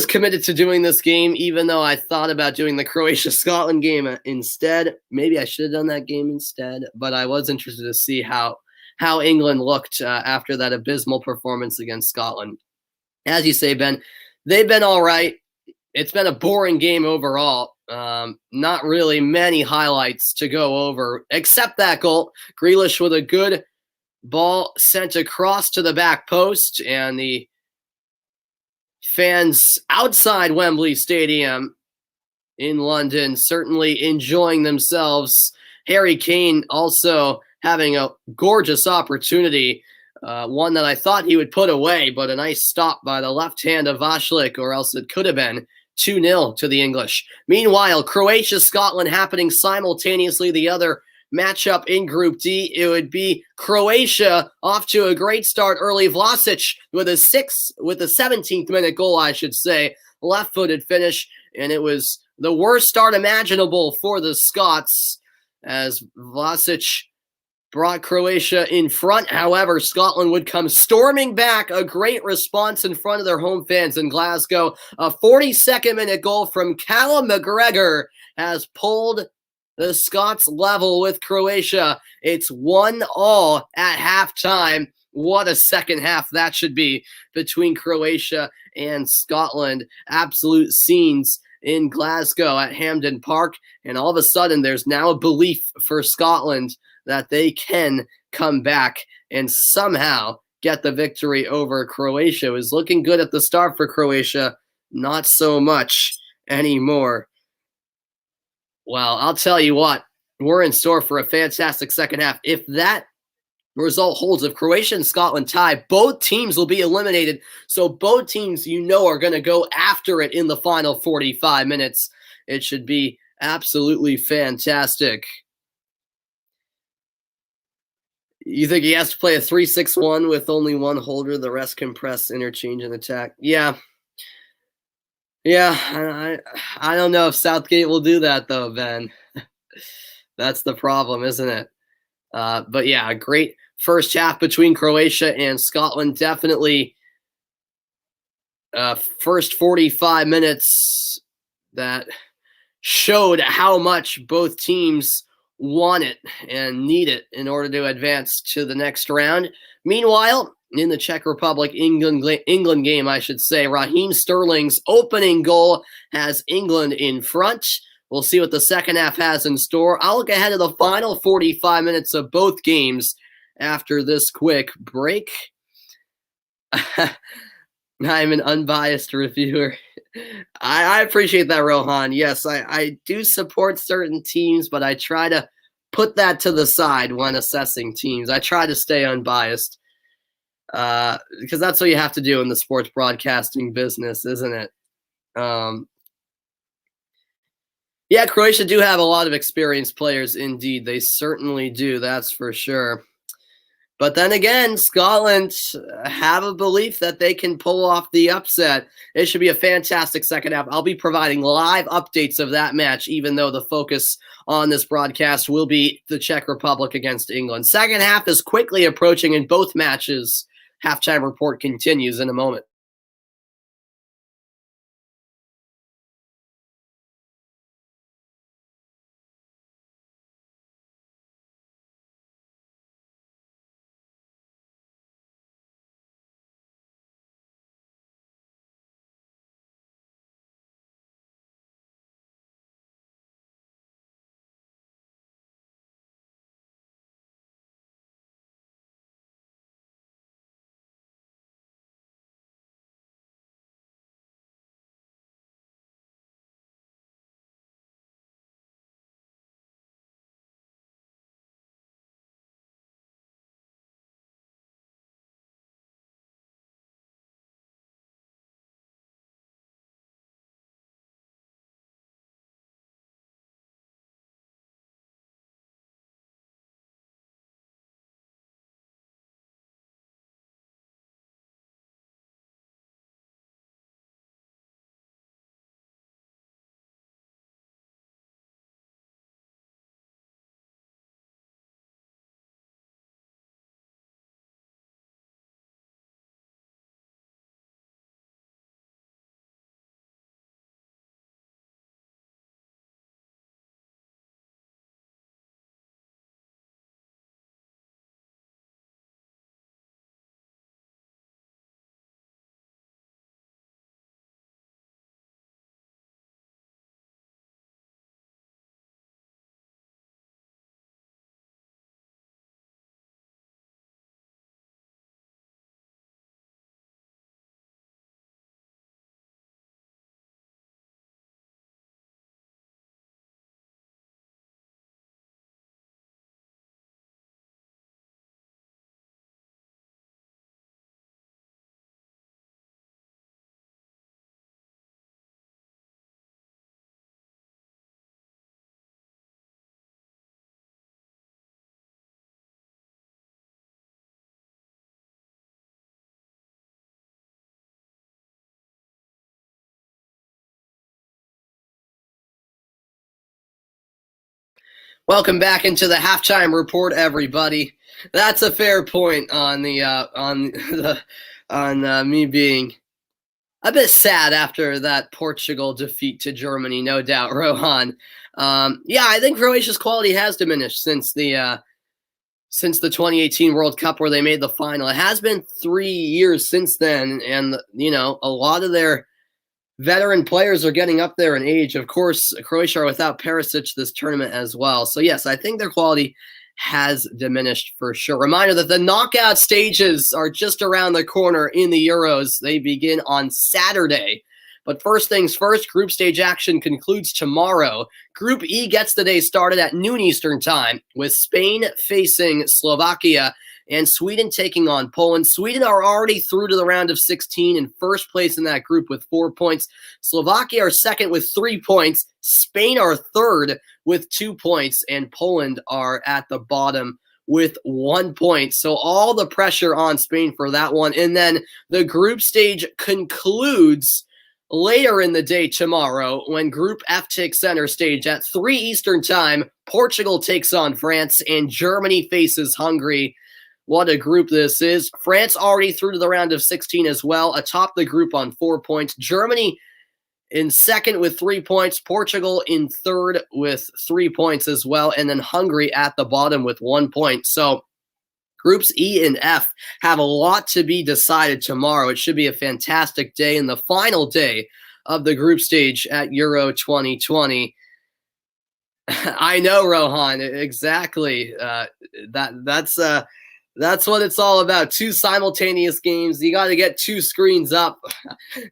committed to doing this game, even though I thought about doing the Croatia-Scotland game instead. Maybe I should have done that game instead, but I was interested to see how England looked after that abysmal performance against Scotland. As you say, Ben, they've been all right. It's been a boring game overall. Not really many highlights to go over, except that goal. Grealish with a good ball sent across to the back post, and the fans outside Wembley Stadium in London certainly enjoying themselves. Harry Kane also having a gorgeous opportunity, one that I thought he would put away, but a nice stop by the left hand of Vashlik, or else it could have been 2-0 to the English. Meanwhile, Croatia-Scotland happening simultaneously. The other matchup in Group D, it would be Croatia off to a great start early. Vlasic with a 17th minute goal, I should say, left-footed finish, and it was the worst start imaginable for the Scots as Vlasic brought Croatia in front. However, Scotland would come storming back. A great response in front of their home fans in Glasgow. A 42nd minute goal from Callum McGregor has pulled the Scots level with Croatia. It's 1-1 at halftime. What a second half that should be between Croatia and Scotland. Absolute scenes in Glasgow at Hampden Park. And all of a sudden, there's now a belief for Scotland that they can come back and somehow get the victory over Croatia. It was looking good at the start for Croatia. Not so much anymore. Well, I'll tell you what, we're in store for a fantastic second half. If that result holds, if Croatia and Scotland tie, both teams will be eliminated. So both teams, are going to go after it in the final 45 minutes. It should be absolutely fantastic. You think he has to play a 3-6-1 with only one holder, the rest can press, interchange, and attack? Yeah, I don't know if Southgate will do that, though, Ben. That's the problem, isn't it? But yeah, a great first half between Croatia and Scotland. Definitely first 45 minutes that showed how much both teams want it and need it in order to advance to the next round. Meanwhile, in the Czech Republic England game, I should say, Raheem Sterling's opening goal has England in front. We'll see what the second half has in store. I'll look ahead to the final 45 minutes of both games after this quick break. I'm an unbiased reviewer. I appreciate that, Rohan. Yes, I do support certain teams, but I try to put that to the side when assessing teams. I try to stay unbiased because that's what you have to do in the sports broadcasting business, isn't it? Yeah, Croatia do have a lot of experienced players indeed. They certainly do, that's for sure. But then again, Scotland have a belief that they can pull off the upset. It should be a fantastic second half. I'll be providing live updates of that match, even though the focus on this broadcast will be the Czech Republic against England. Second half is quickly approaching in both matches. Halftime report continues in a moment. Welcome back into the halftime report, everybody. That's a fair point on me being a bit sad after that Portugal defeat to Germany, no doubt, Rohan. Yeah, I think Croatia's quality has diminished since the 2018 World Cup where they made the final. It has been 3 years since then, and a lot of their veteran players are getting up there in age. Of course, Croatia are without Perisic this tournament as well. So yes, I think their quality has diminished for sure. Reminder that the knockout stages are just around the corner in the Euros. They begin on Saturday. But first things first, group stage action concludes tomorrow. Group E gets the day started at noon Eastern time with Spain facing Slovakia and Sweden taking on Poland. Sweden are already through to the round of 16 in first place in that group with 4 points. Slovakia are second with 3 points. Spain are third with 2 points. And Poland are at the bottom with 1 point. So all the pressure on Spain for that one. And then the group stage concludes later in the day tomorrow when Group F takes center stage at 3 Eastern time. Portugal takes on France and Germany faces Hungary. What a group this is. France already through to the round of 16 as well, atop the group on 4 points. Germany in second with 3 points. Portugal in third with 3 points as well. And then Hungary at the bottom with 1 point. So groups E and F have a lot to be decided tomorrow. It should be a fantastic day and the final day of the group stage at Euro 2020. I know, Rohan, exactly. That's what it's all about. 2 simultaneous games. You got to get 2 screens up.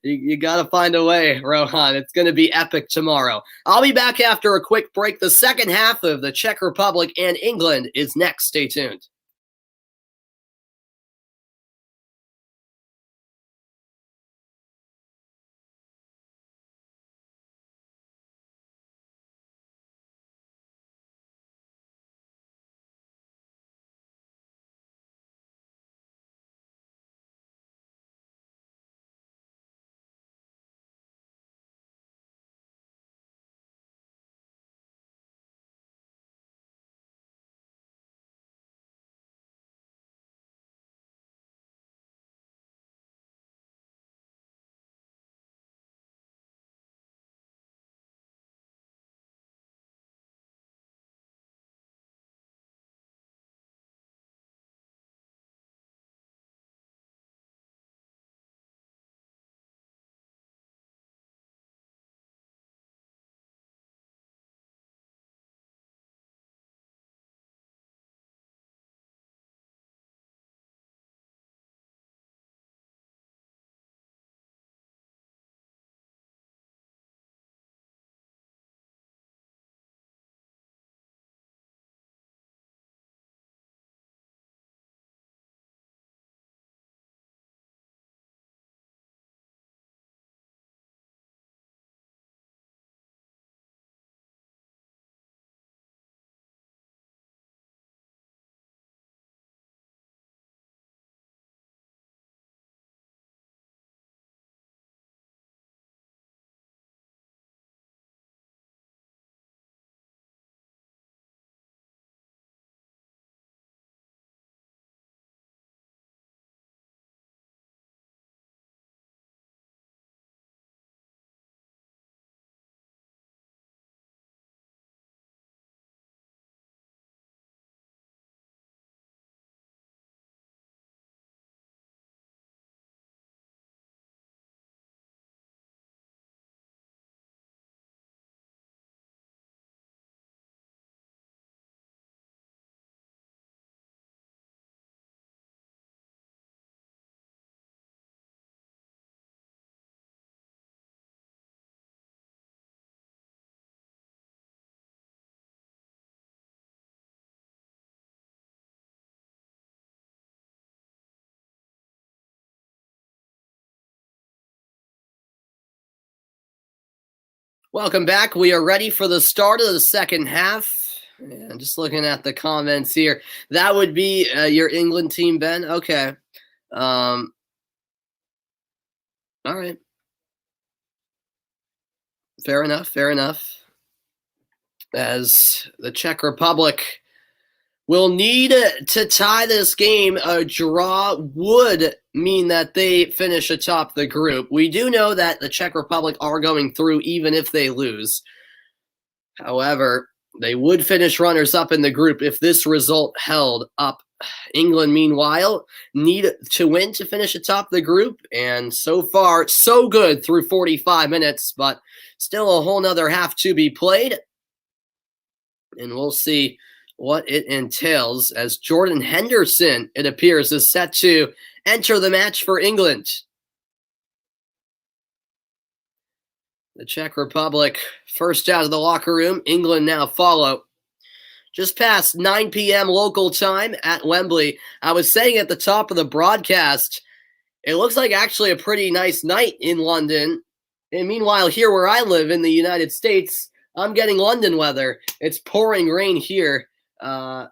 You got to find a way, Rohan. It's going to be epic tomorrow. I'll be back after a quick break. The second half of the Czech Republic and England is next. Stay tuned. Welcome back. We are ready for the start of the second half. And just looking at the comments here, that would be your England team, Ben. Okay. All right. Fair enough. Fair enough. as the Czech Republic will need to tie this game. A draw would mean that they finish atop the group. We do know that the Czech Republic are going through even if they lose. However, they would finish runners-up in the group if this result held up. England, meanwhile, need to win to finish atop the group. And so far, so good through 45 minutes, but still a whole nother half to be played. And we'll see what it entails as Jordan Henderson, it appears, is set to enter the match for England. The Czech Republic first out of the locker room. England now follow. Just past 9 p.m. local time at Wembley. I was saying at the top of the broadcast, it looks like actually a pretty nice night in London. And meanwhile, here where I live in the United States, I'm getting London weather. It's pouring rain here. So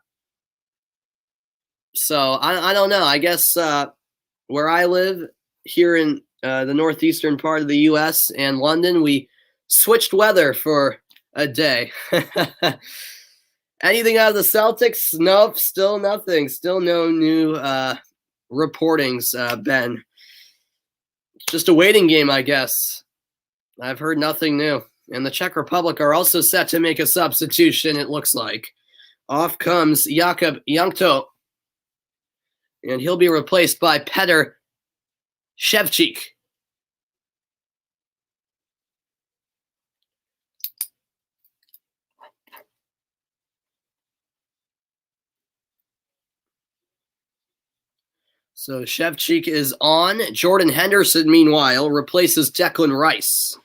I don't know. I guess where I live here in the northeastern part of the U.S. and London, we switched weather for a day. Anything out of the Celtics? Nope, still nothing. Still no new reportings, Ben. Just a waiting game, I guess. I've heard nothing new. And the Czech Republic are also set to make a substitution, it looks like. Off comes Jakub Jankto, and he'll be replaced by Petr Ševčík. So Ševčík is on. Jordan Henderson, meanwhile, replaces Declan Rice.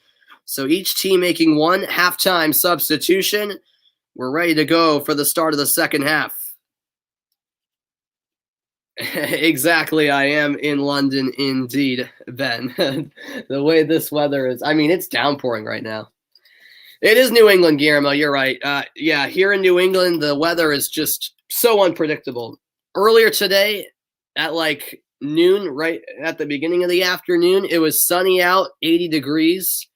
So each team making one halftime substitution. We're ready to go for the start of the second half. Exactly, I am in London indeed, Ben. The way this weather is, I mean, it's downpouring right now. It is New England, Guillermo, you're right. Yeah, here in New England, the weather is just so unpredictable. Earlier today, at like noon, right at the beginning of the afternoon, it was sunny out, 80 degrees.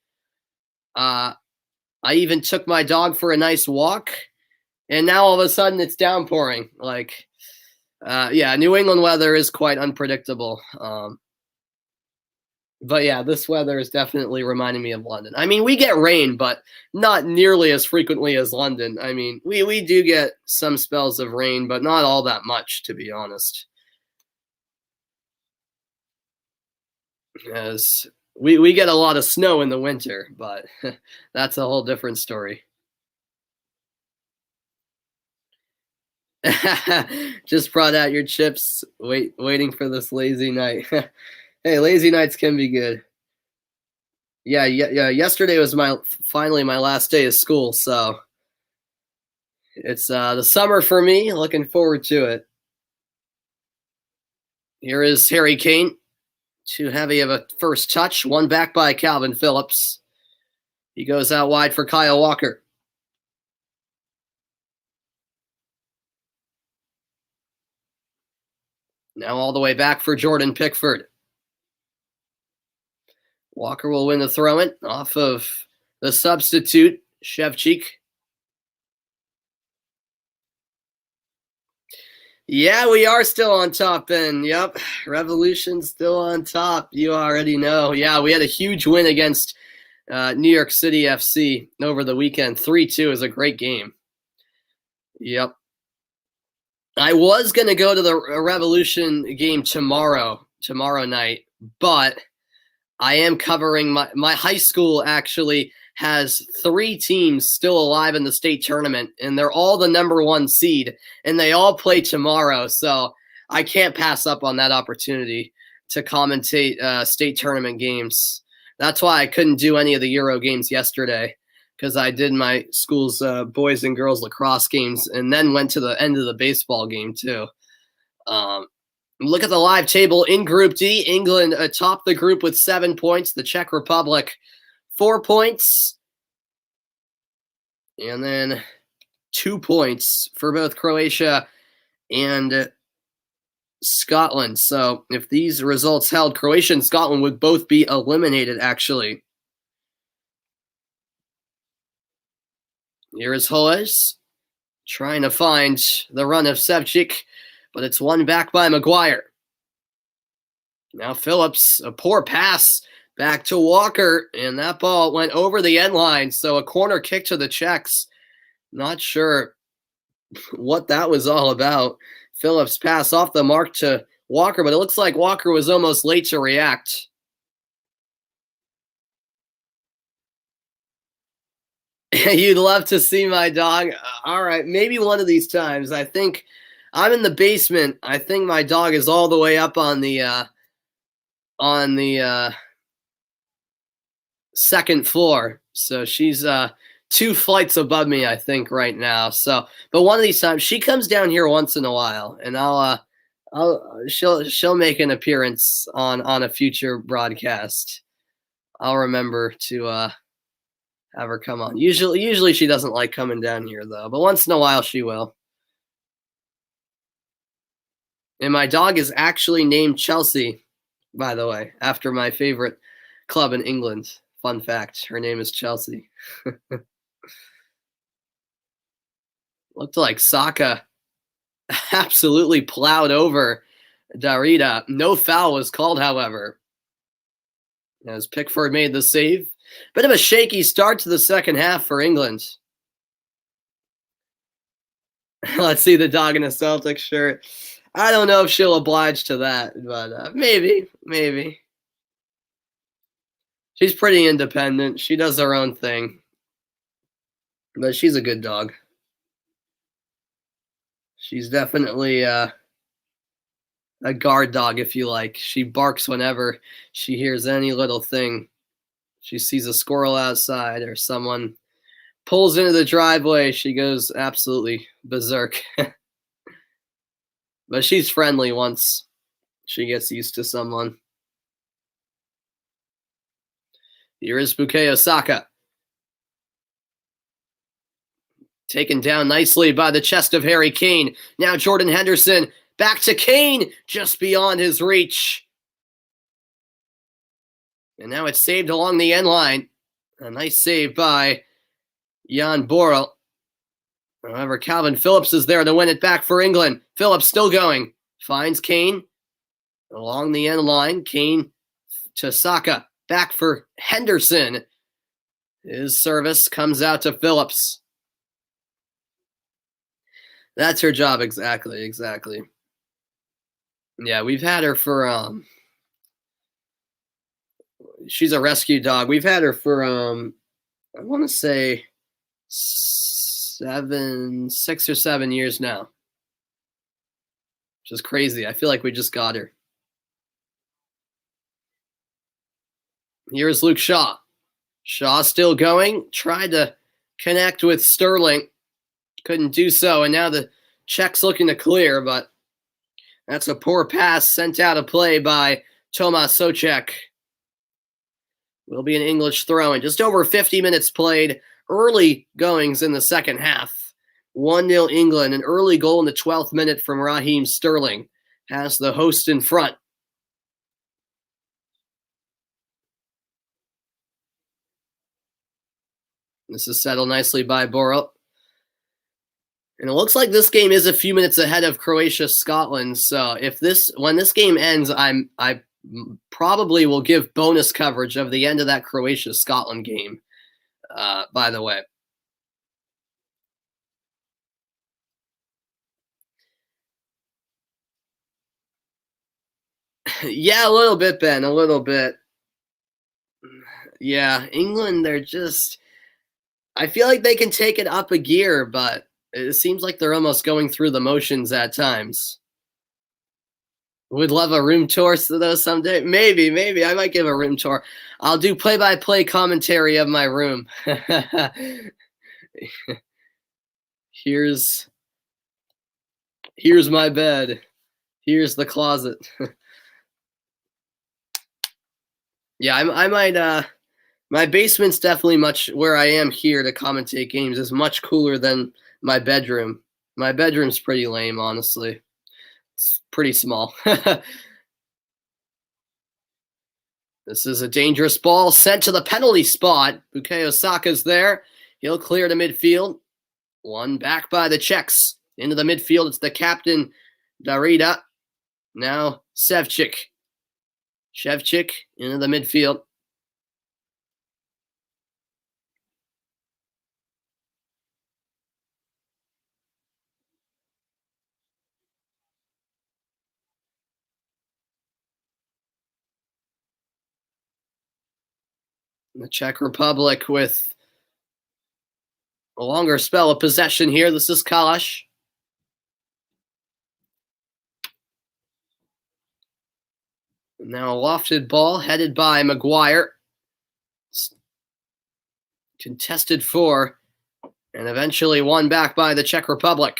I even took my dog for a nice walk, and now all of a sudden it's downpouring. Like, yeah, New England weather is quite unpredictable. But yeah, this weather is definitely reminding me of London. I mean, we get rain, but not nearly as frequently as London. I mean, we do get some spells of rain, but not all that much, to be honest. As we get a lot of snow in the winter, but that's a whole different story. Just brought out your chips, waiting for this lazy night. Hey, lazy nights can be good. Yeah. Yesterday was finally my last day of school, so it's the summer for me. Looking forward to it. Here is Harry Kane. Too heavy of a first touch. One back by Calvin Phillips. He goes out wide for Kyle Walker. Now all the way back for Jordan Pickford. Walker will win the throw-in off of the substitute, Ševčík. Yeah, we are still on top, Ben. Yep, Revolution still on top. You already know. Yeah, we had a huge win against New York City FC over the weekend. 3-2 is a great game. Yep. I was going to go to the Revolution game tomorrow night, but I am covering my high school actually has 3 teams still alive in the state tournament, and they're all the number 1 seed, and they all play tomorrow. So I can't pass up on that opportunity to commentate state tournament games. That's why I couldn't do any of the Euro games yesterday, because I did my school's boys and girls lacrosse games and then went to the end of the baseball game too. Look at the live table in Group D. England atop the group with 7 points. The Czech Republic 4 points. And then 2 points for both Croatia and Scotland. So if these results held, Croatia and Scotland would both be eliminated, actually. Here is Hoes trying to find the run of Sevcik, but it's won back by Maguire. Now Phillips, a poor pass back to Walker, and that ball went over the end line. So a corner kick to the Czechs. Not sure what that was all about. Phillips pass off the mark to Walker, but it looks like Walker was almost late to react. You'd love to see my dog. All right, maybe one of these times. I think I'm in the basement. I think my dog is all the way up on the second floor. So she's 2 flights above me, I think, right now. So, but one of these times she comes down here once in a while, and she'll make an appearance on a future broadcast. I'll remember to have her come on. Usually she doesn't like coming down here though, but once in a while she will. And my dog is actually named Chelsea, by the way, after my favorite club in England. Fun fact, her name is Chelsea. Looked like Saka absolutely plowed over Darida. No foul was called, however, as Pickford made the save. Bit of a shaky start to the second half for England. Let's see the dog in a Celtic shirt. I don't know if she'll oblige to that, but maybe. She's pretty independent. She does her own thing. But she's a good dog. She's definitely a guard dog, if you like. She barks whenever she hears any little thing. She sees a squirrel outside or someone pulls into the driveway. She goes absolutely berserk. But she's friendly once she gets used to someone. Here is Bukayo Saka. Taken down nicely by the chest of Harry Kane. Now Jordan Henderson. Back to Kane. Just beyond his reach. And now it's saved along the end line. A nice save by Jan Borrell. However, Calvin Phillips is there to win it back for England. Phillips still going. Finds Kane along the end line. Kane to Saka. Back for Henderson. His service comes out to Phillips. That's her job, exactly. Yeah, we've had her for she's a rescue dog. We've had her for I want to say 6 or 7 years now. Which is crazy. I feel like we just got her. Here's Luke Shaw. Shaw still going. Tried to connect with Sterling. Couldn't do so. And now the Czechs looking to clear, but that's a poor pass sent out of play by Tomas Souček. Will be an English throw in. Just over 50 minutes played. Early goings in the second half. 1-0 England. An early goal in the 12th minute from Raheem Sterling has the host in front. This is settled nicely by Borrell. And it looks like this game is a few minutes ahead of Croatia-Scotland. So when this game ends, I probably will give bonus coverage of the end of that Croatia-Scotland game. By the way. Yeah, a little bit, Ben. A little bit. Yeah, England, I feel like they can take it up a gear, but it seems like they're almost going through the motions at times. Would love a room tour though someday. Maybe. I might give a room tour. I'll do play-by-play commentary of my room. Here's my bed. Here's the closet. Yeah, I might my basement's definitely much where I am here to commentate games is much cooler than my bedroom. My bedroom's pretty lame, honestly. It's pretty small. This is a dangerous ball sent to the penalty spot. Bukayo Saka's there. He'll clear to midfield. One back by the Czechs. Into the midfield, it's the captain, Darida. Now Ševčík. Ševčík into the midfield. The Czech Republic with a longer spell of possession here. This is Kalash. Now a lofted ball headed by Maguire. Contested for, and eventually won back by the Czech Republic.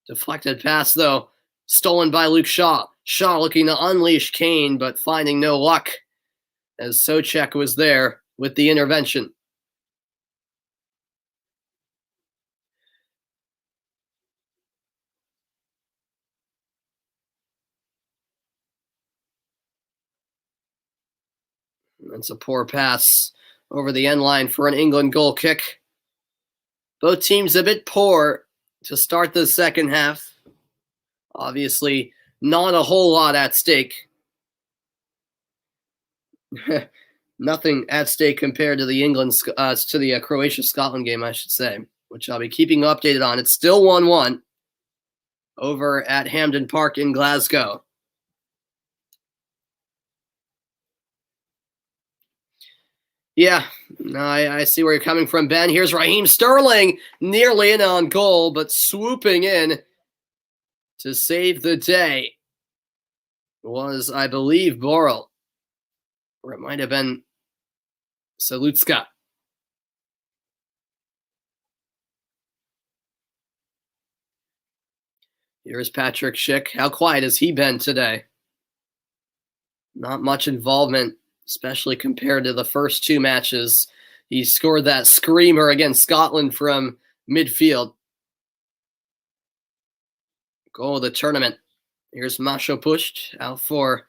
Deflected pass, though, stolen by Luke Shaw. Shaw looking to unleash Kane, but finding no luck as Souček was there with the intervention. That's a poor pass over the end line for an England goal kick. Both teams a bit poor to start the second half. Obviously, not a whole lot at stake. Nothing at stake compared to the Croatia-Scotland game, I should say, which I'll be keeping updated on. It's still 1-1 over at Hampden Park in Glasgow. Yeah, I see where you're coming from, Ben. Here's Raheem Sterling, nearly in on goal, but swooping in to save the day was, I believe, Borrell. Or it might have been Salutska. Here's Patrick Schick. How quiet has he been today? Not much involvement, especially compared to the first two matches. He scored that screamer against Scotland from midfield. Goal of the tournament. Here's Masho pushed out for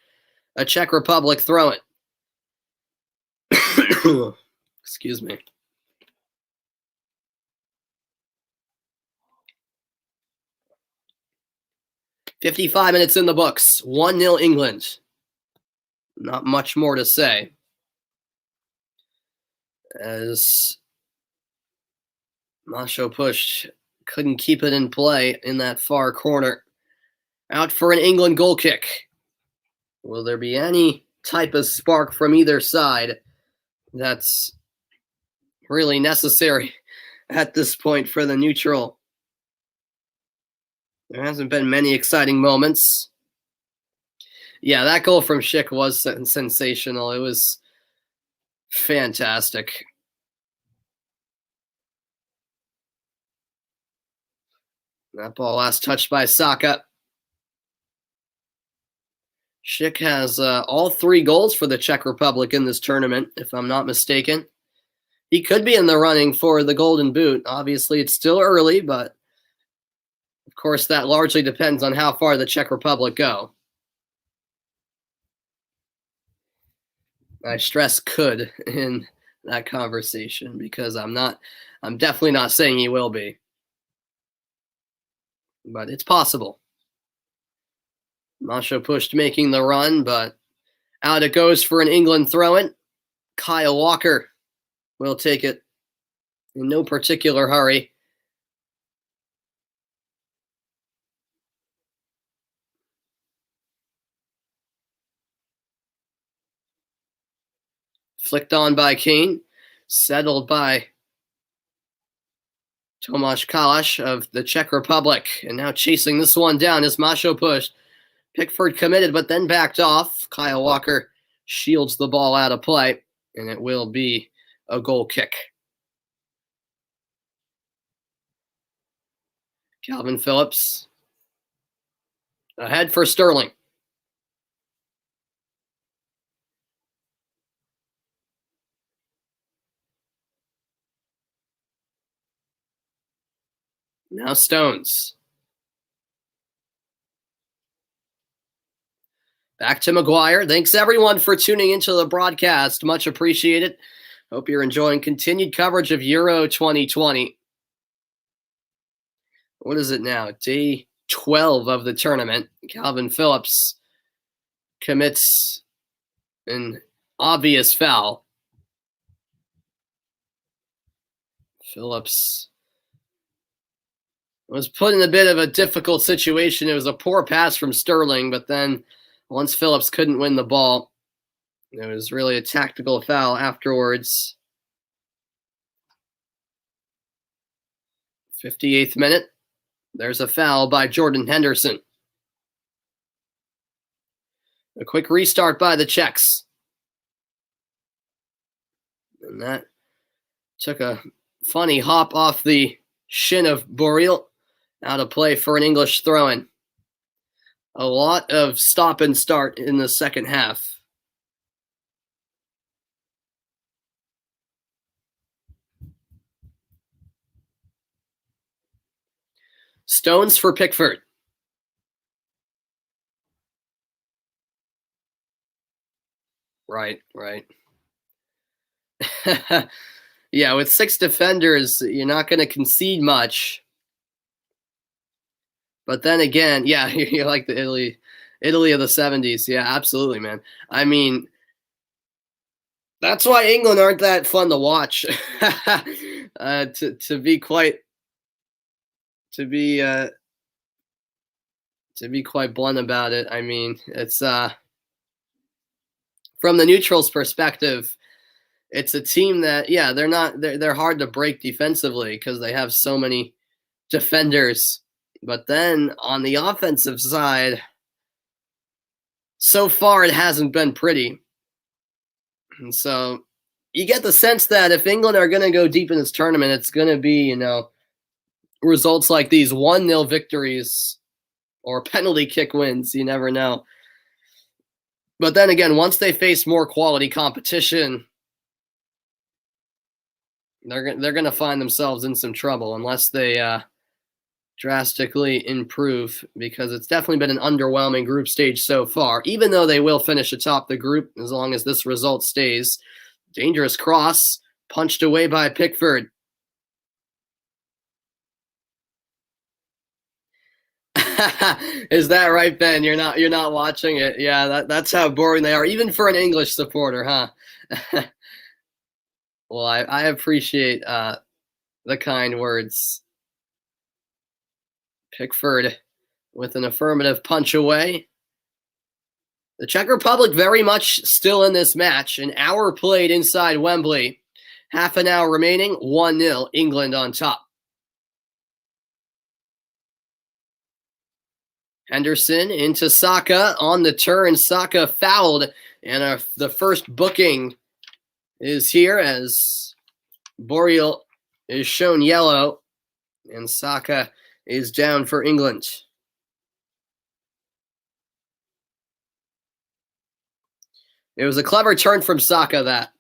a Czech Republic throw-in. Excuse me. "55 minutes in the books. 1-0 England. Not much more to say, as Masho pushed, couldn't keep it in play in that far corner. Out for an England goal kick. Will there be any type of spark from either side that's really necessary at this point for the neutral? There hasn't been many exciting moments. Yeah, that goal from Schick was sensational. It was fantastic. That ball last touched by Saka. Schick has all 3 goals for the Czech Republic in this tournament, if I'm not mistaken. He could be in the running for the Golden Boot. Obviously, it's still early, but of course, that largely depends on how far the Czech Republic go. I stress could in that conversation because I'm definitely not saying he will be. But it's possible. Masho pushed making the run, but out it goes for an England throw-in. Kyle Walker will take it in no particular hurry. Flicked on by Kane, settled by Tomáš Kalaš of the Czech Republic. And now chasing this one down is Masho pushed. Pickford committed, but then backed off. Kyle Walker shields the ball out of play, and it will be a goal kick. Calvin Phillips ahead for Sterling. Now Stones. Back to Maguire. Thanks, everyone, for tuning into the broadcast. Much appreciated. Hope you're enjoying continued coverage of Euro 2020. what is it now? Day 12 of the tournament. Calvin Phillips commits an obvious foul. Phillips was put in a bit of a difficult situation. It was a poor pass from Sterling, but then once Phillips couldn't win the ball, it was really a tactical foul afterwards. 58th minute. There's a foul by Jordan Henderson. A quick restart by the Czechs. And that took a funny hop off the shin of Boril. Out of play for an English throw-in. A lot of stop and start in the second half. Stones for Pickford. Right. Yeah, with 6 defenders, you're not going to concede much. But then again, yeah, you're like the Italy of the 70s. Yeah, absolutely, man. I mean, that's why England aren't that fun to watch. To be quite blunt about it. I mean, it's from the neutral's perspective, it's a team that, yeah, they're hard to break defensively because they have so many defenders. But then on the offensive side, so far it hasn't been pretty. And so you get the sense that if England are going to go deep in this tournament, it's going to be, results like these 1-0 victories or penalty kick wins. You never know. But then again, once they face more quality competition, they're going to find themselves in some trouble unless they drastically improve, because it's definitely been an underwhelming group stage so far, even though they will finish atop the group as long as this result stays. Dangerous cross, punched away by Pickford. Is that right, Ben? You're not watching it. Yeah, that's how boring they are, even for an English supporter, huh? Well, I appreciate the kind words. Pickford with an affirmative punch away. The Czech Republic very much still in this match. An hour played inside Wembley. Half an hour remaining. 1-0, England on top. Henderson into Saka on the turn. Saka fouled, and the first booking is here as Boril is shown yellow, and Saka is down for England. It was a clever turn from Saka, that.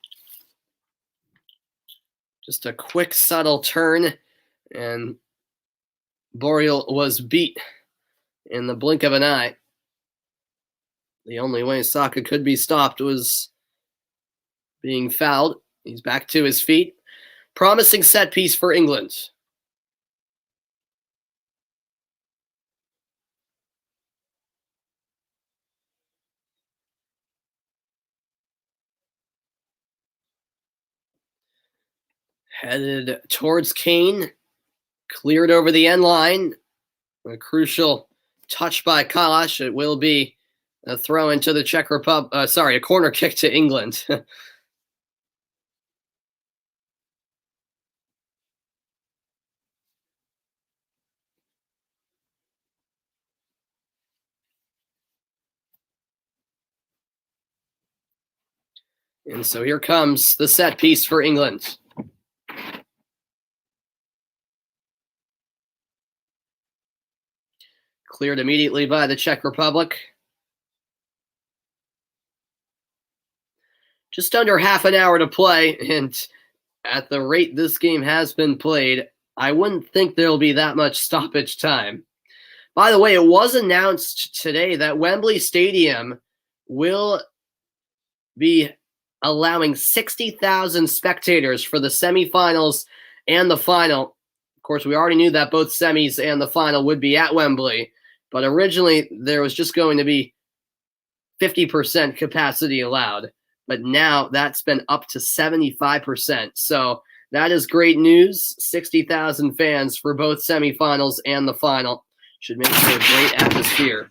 Just a quick, subtle turn, and Boril was beat in the blink of an eye. The only way Saka could be stopped was being fouled. He's back to his feet. Promising set piece for England. Headed towards Kane. Cleared over the end line. A crucial touch by Kalash. It will be a throw into the Czech Republic. A corner kick to England. And so here comes the set piece for England. Cleared immediately by the Czech Republic. Just under half an hour to play, and at the rate this game has been played, I wouldn't think there'll be that much stoppage time. By the way, it was announced today that Wembley Stadium will be allowing 60,000 spectators for the semifinals and the final. Of course, we already knew that both semis and the final would be at Wembley, but originally there was just going to be 50% capacity allowed, but now that's been up to 75%. So that is great news. 60,000 fans for both semifinals and the final. Should make for a great atmosphere.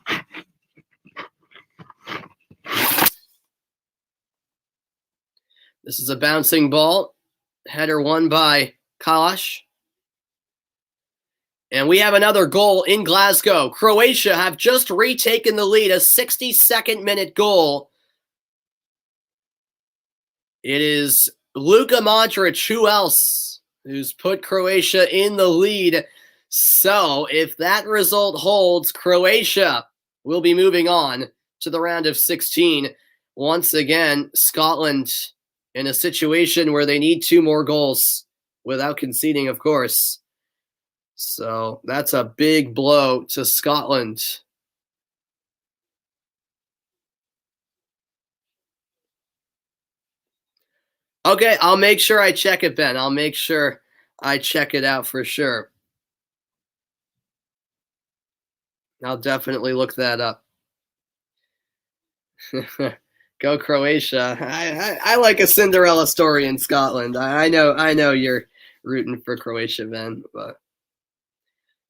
This is a bouncing ball. Header won by Kalash. And we have another goal in Glasgow. Croatia have just retaken the lead, a 62nd minute goal. It is Luka Modric, who else, who's put Croatia in the lead. So if that result holds, Croatia will be moving on to the round of 16. Once again, Scotland in a situation where they need 2 more goals without conceding, of course. So that's a big blow to Scotland. Okay, I'll make sure I check it, Ben. I'll make sure I check it out for sure. I'll definitely look that up. Go Croatia. I like a Cinderella story in Scotland. I know you're rooting for Croatia, Ben, but.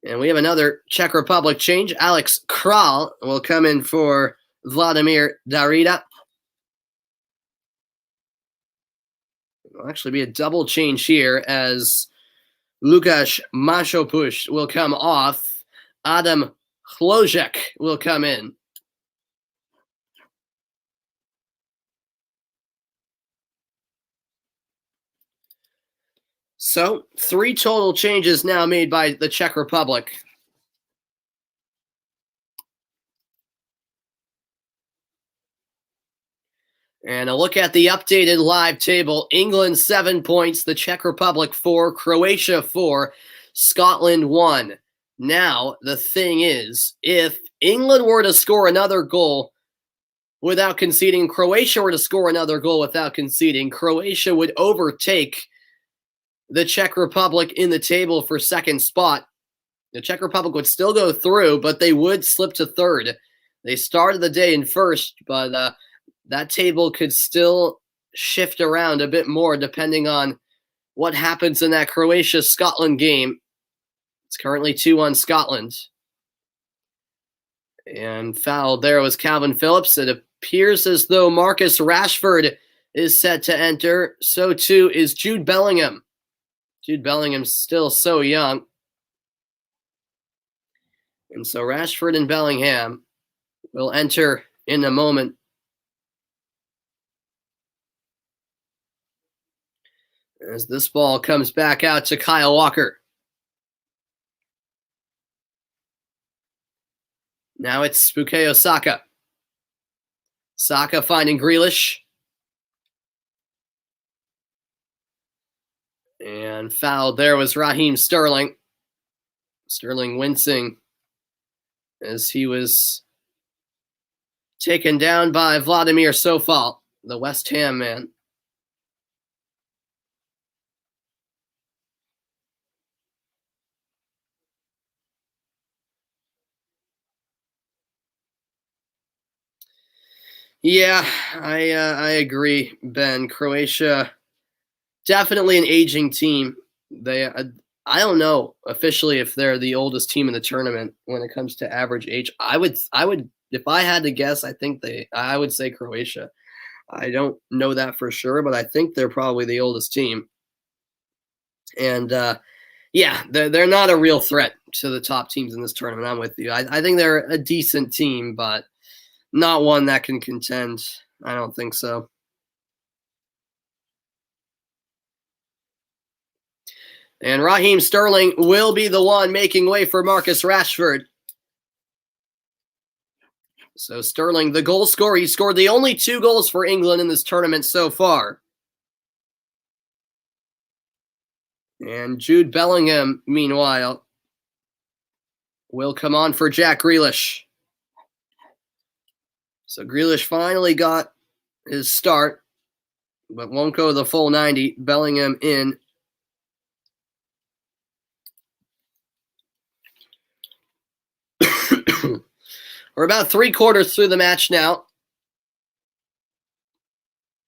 And we have another Czech Republic change. Alex Kral will come in for Vladimir Darida. It'll actually be a double change here as Lukasz Maszopusz will come off. Adam Chlojek will come in. So 3 total changes now made by the Czech Republic. And a look at the updated live table. England 7 points, the Czech Republic 4, Croatia 4, Scotland 1. Now, the thing is, if England were to score another goal without conceding, Croatia were to score another goal without conceding, Croatia would overtake the Czech Republic in the table for second spot. The Czech Republic would still go through, but they would slip to third. They started the day in first, but that table could still shift around a bit more depending on what happens in that Croatia-Scotland game. It's currently 2-1 Scotland. And fouled there was Calvin Phillips. It appears as though Marcus Rashford is set to enter. So too is Jude Bellingham. Jude Bellingham's still so young. And so Rashford and Bellingham will enter in a moment. As this ball comes back out to Kyle Walker. Now it's Bukayo Saka. Saka finding Grealish. And fouled there was Raheem Sterling. Sterling wincing as he was taken down by Vladimir Sofal, the West Ham man. Yeah, I agree, Ben. Croatia, definitely an aging team. I don't know officially if they're the oldest team in the tournament when it comes to average age. I would, if I had to guess, I would say Croatia. I don't know that for sure, but I think they're probably the oldest team. And yeah, they're not a real threat to the top teams in this tournament. I'm with you. I think they're a decent team, but not one that can contend. I don't think so. And Raheem Sterling will be the one making way for Marcus Rashford. So Sterling, the goal scorer, he scored the only 2 goals for England in this tournament so far. And Jude Bellingham, meanwhile, will come on for Jack Grealish. So Grealish finally got his start, but won't go the full 90. Bellingham in. We're about 3/4 through the match now.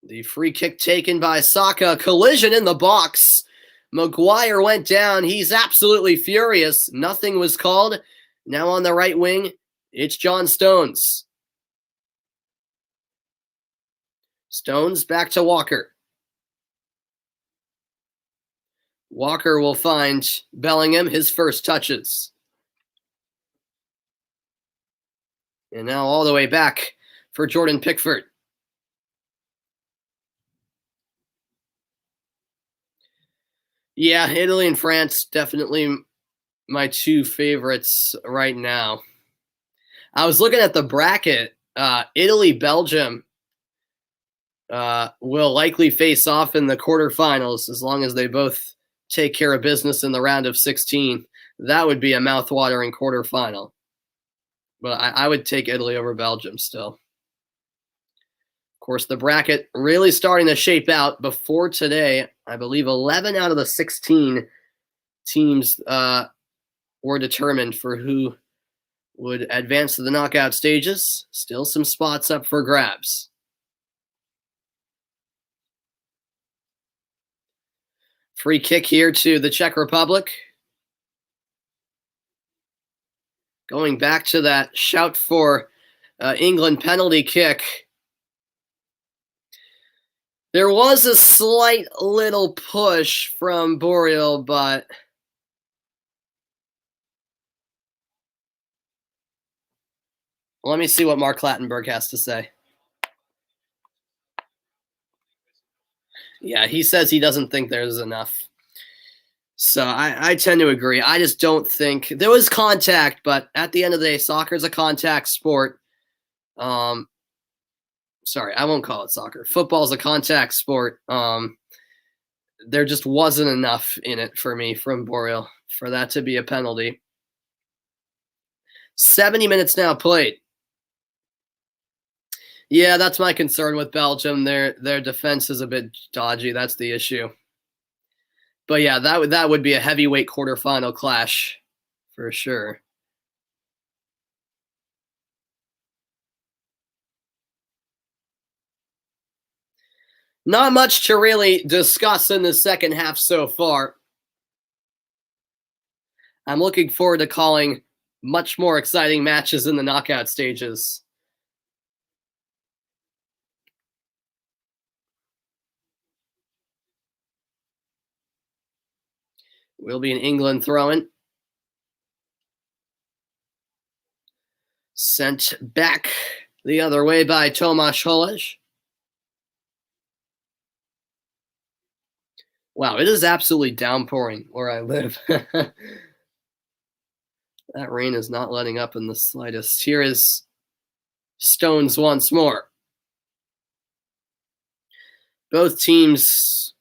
The free kick taken by Saka. Collision in the box. Maguire went down. He's absolutely furious. Nothing was called. Now on the right wing, it's John Stones. Stones back to Walker. Walker will find Bellingham, his first touches. And now all the way back for Jordan Pickford. Yeah, Italy and France, definitely my two favorites right now. I was looking at the bracket. Italy-Belgium will likely face off in the quarterfinals as long as they both take care of business in the round of 16. That would be a mouthwatering quarterfinal. But I would take Italy over Belgium still. Of course, the bracket really starting to shape out before today. I believe 11 out of the 16 teams were determined for who would advance to the knockout stages. Still some spots up for grabs. Free kick here to the Czech Republic. Going back to that shout for England penalty kick. There was a slight little push from Boreal, but let me see what Mark Clattenburg has to say. Yeah, he says he doesn't think there's enough. So I tend to agree. I just don't think there was contact, but at the end of the day, soccer is a contact sport. Sorry, I won't call it soccer. Football is a contact sport. There just wasn't enough in it for me from Boreal for that to be a penalty. 70 minutes now played. Yeah, that's my concern with Belgium. Their defense is a bit dodgy. That's the issue. But yeah, that would be a heavyweight quarterfinal clash for sure. Not much to really discuss in the second half so far. I'm looking forward to calling much more exciting matches in the knockout stages. Will be an England throw-in. Sent back the other way by Tomáš Holeš. Wow, it is absolutely downpouring where I live. That rain is not letting up in the slightest. Here is Stones once more. Both teams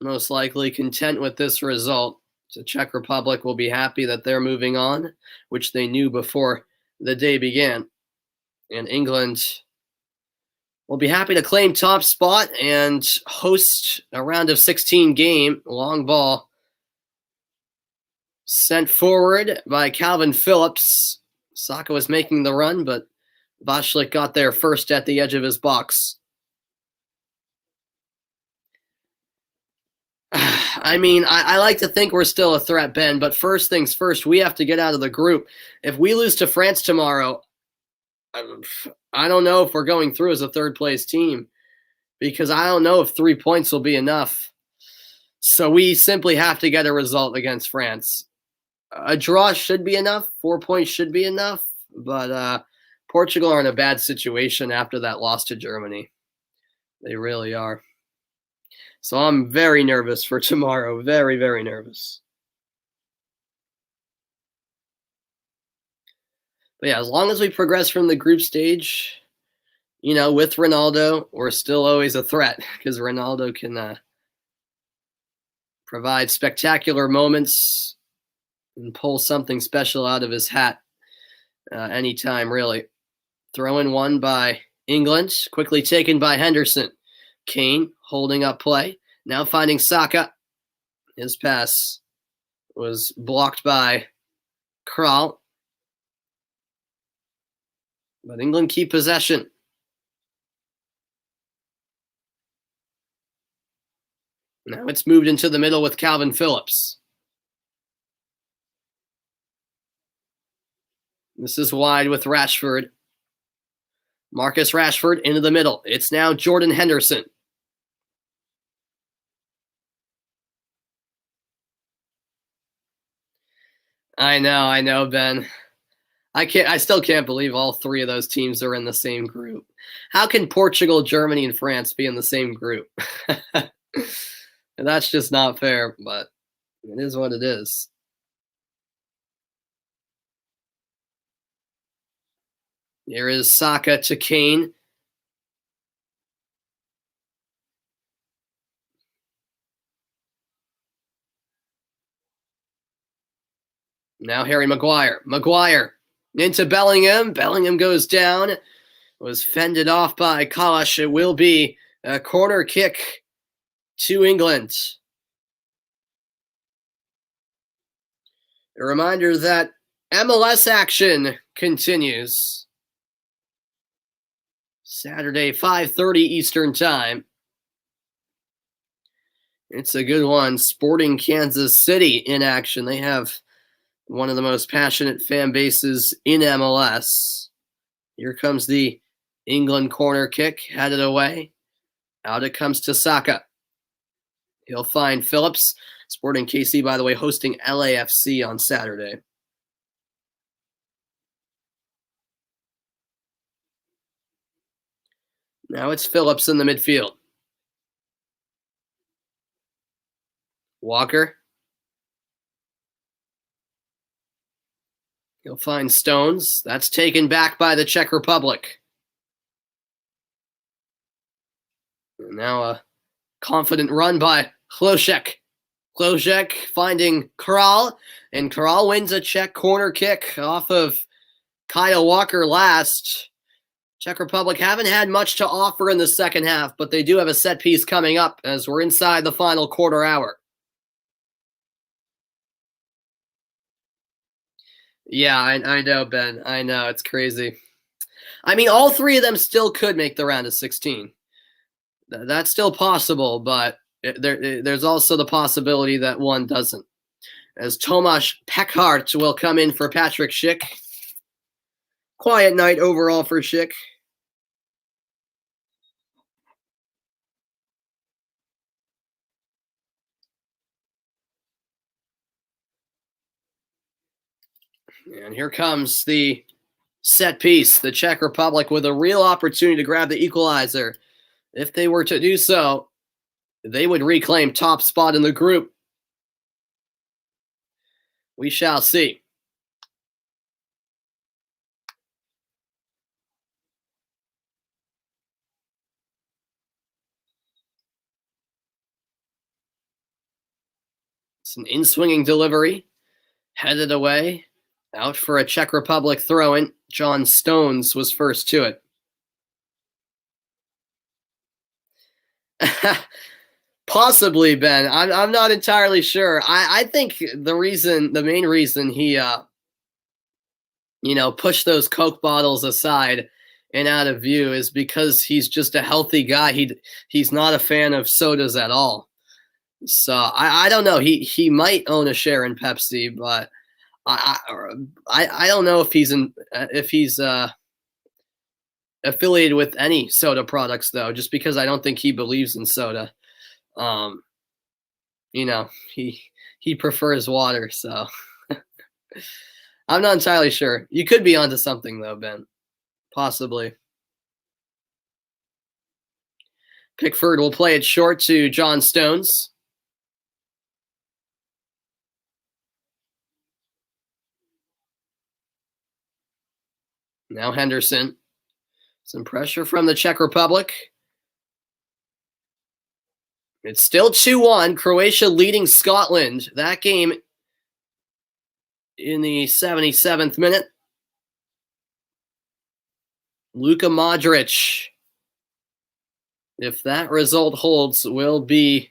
most likely content with this result. The Czech Republic will be happy that they're moving on, which they knew before the day began. And England will be happy to claim top spot and host a round of 16 game. Long ball sent forward by Calvin Phillips. Saka was making the run, but Vashlik got there first at the edge of his box. I mean, I like to think we're still a threat, Ben, but first things first, we have to get out of the group. If we lose to France tomorrow, I don't know if we're going through as a third-place team because I don't know if 3 points will be enough. So we simply have to get a result against France. A draw should be enough. 4 points should be enough. But Portugal are in a bad situation after that loss to Germany. They really are. So I'm very nervous for tomorrow. Very, very nervous. But yeah, as long as we progress from the group stage, you know, with Ronaldo, we're still always a threat because Ronaldo can provide spectacular moments and pull something special out of his hat anytime, really. Throw in one by England, quickly taken by Henderson. Kane holding up play, now finding Saka. His pass was blocked by Kral. But England keep possession. Now it's moved into the middle with Calvin Phillips. This is wide with Rashford. Marcus Rashford into the middle. It's now Jordan Henderson. I know, Ben. I still can't believe all three of those teams are in the same group. How can Portugal, Germany, and France be in the same group? That's just not fair, but it is what it is. Here is Saka to Kane. Now Harry Maguire. Maguire into Bellingham. Bellingham goes down. Was fended off by Kalash. It will be a corner kick to England. A reminder that MLS action continues. Saturday, 5:30 Eastern Time. It's a good one. Sporting Kansas City in action. They have one of the most passionate fan bases in MLS. Here comes the England corner kick, headed away. Out it comes to Saka. He'll find Phillips. Sporting KC, by the way, hosting LAFC on Saturday. Now it's Phillips in the midfield. Walker. He'll find Stones. That's taken back by the Czech Republic. And now a confident run by Hlošek. Hlošek finding Kral, and Kral wins a Czech corner kick off of Kyle Walker last. Czech Republic haven't had much to offer in the second half, but they do have a set piece coming up as we're inside the final quarter hour. Yeah, I know, Ben. I know, it's crazy. I mean, all three of them still could make the round of 16. That's still possible, but there's also the possibility that one doesn't. As Tomáš Peckhardt will come in for Patrick Schick. Quiet night overall for Schick. And here comes the set piece. The Czech Republic with a real opportunity to grab the equalizer. If they were to do so, they would reclaim top spot in the group. We shall see. It's an in-swinging delivery. Headed away. Out for a Czech Republic throw-in. John Stones was first to it. Possibly, Ben. I'm not entirely sure. I think the main reason he pushed those Coke bottles aside and out of view is because he's just a healthy guy. He's not a fan of sodas at all. So I don't know. He might own a share in Pepsi, but I don't know if he's affiliated with any soda products though. Just because I don't think he believes in soda. He prefers water, so I'm not entirely sure. You could be onto something though, Ben. Possibly. Pickford will play it short to John Stones. Now Henderson. Some pressure from the Czech Republic. It's still 2-1. Croatia leading Scotland. That game in the 77th minute. Luka Modric, if that result holds, will be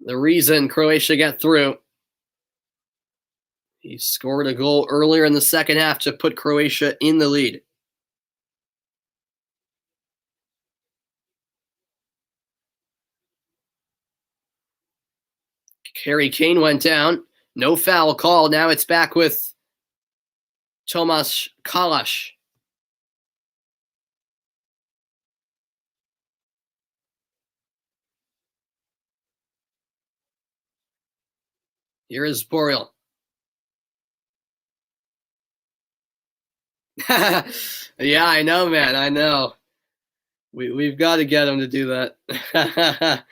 the reason Croatia got through. He scored a goal earlier in the second half to put Croatia in the lead. Harry Kane went down. No foul call. Now it's back with Tomasz Kalash. Here is Boril. Yeah, I know, man. I know. We've got to get him to do that.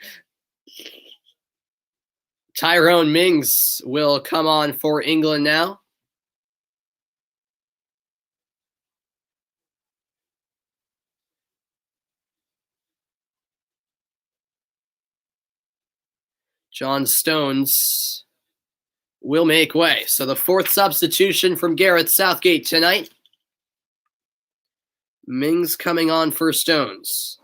Tyrone Mings will come on for England now. John Stones will make way. So the fourth substitution from Gareth Southgate tonight. Mings coming on for Stones.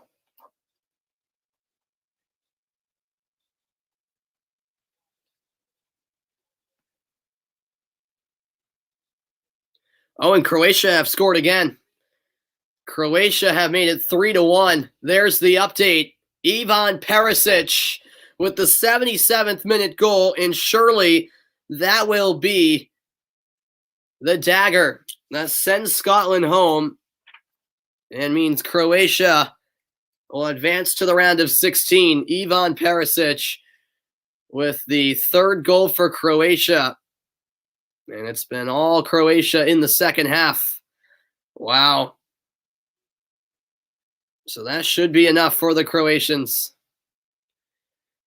Oh, and Croatia have scored again. Croatia have made it 3-1. There's the update. Ivan Perisic with the 77th minute goal, and surely that will be the dagger that sends Scotland home and means Croatia will advance to the round of 16. Ivan Perisic with the third goal for Croatia. And it's been all Croatia in the second half. Wow. So that should be enough for the Croatians.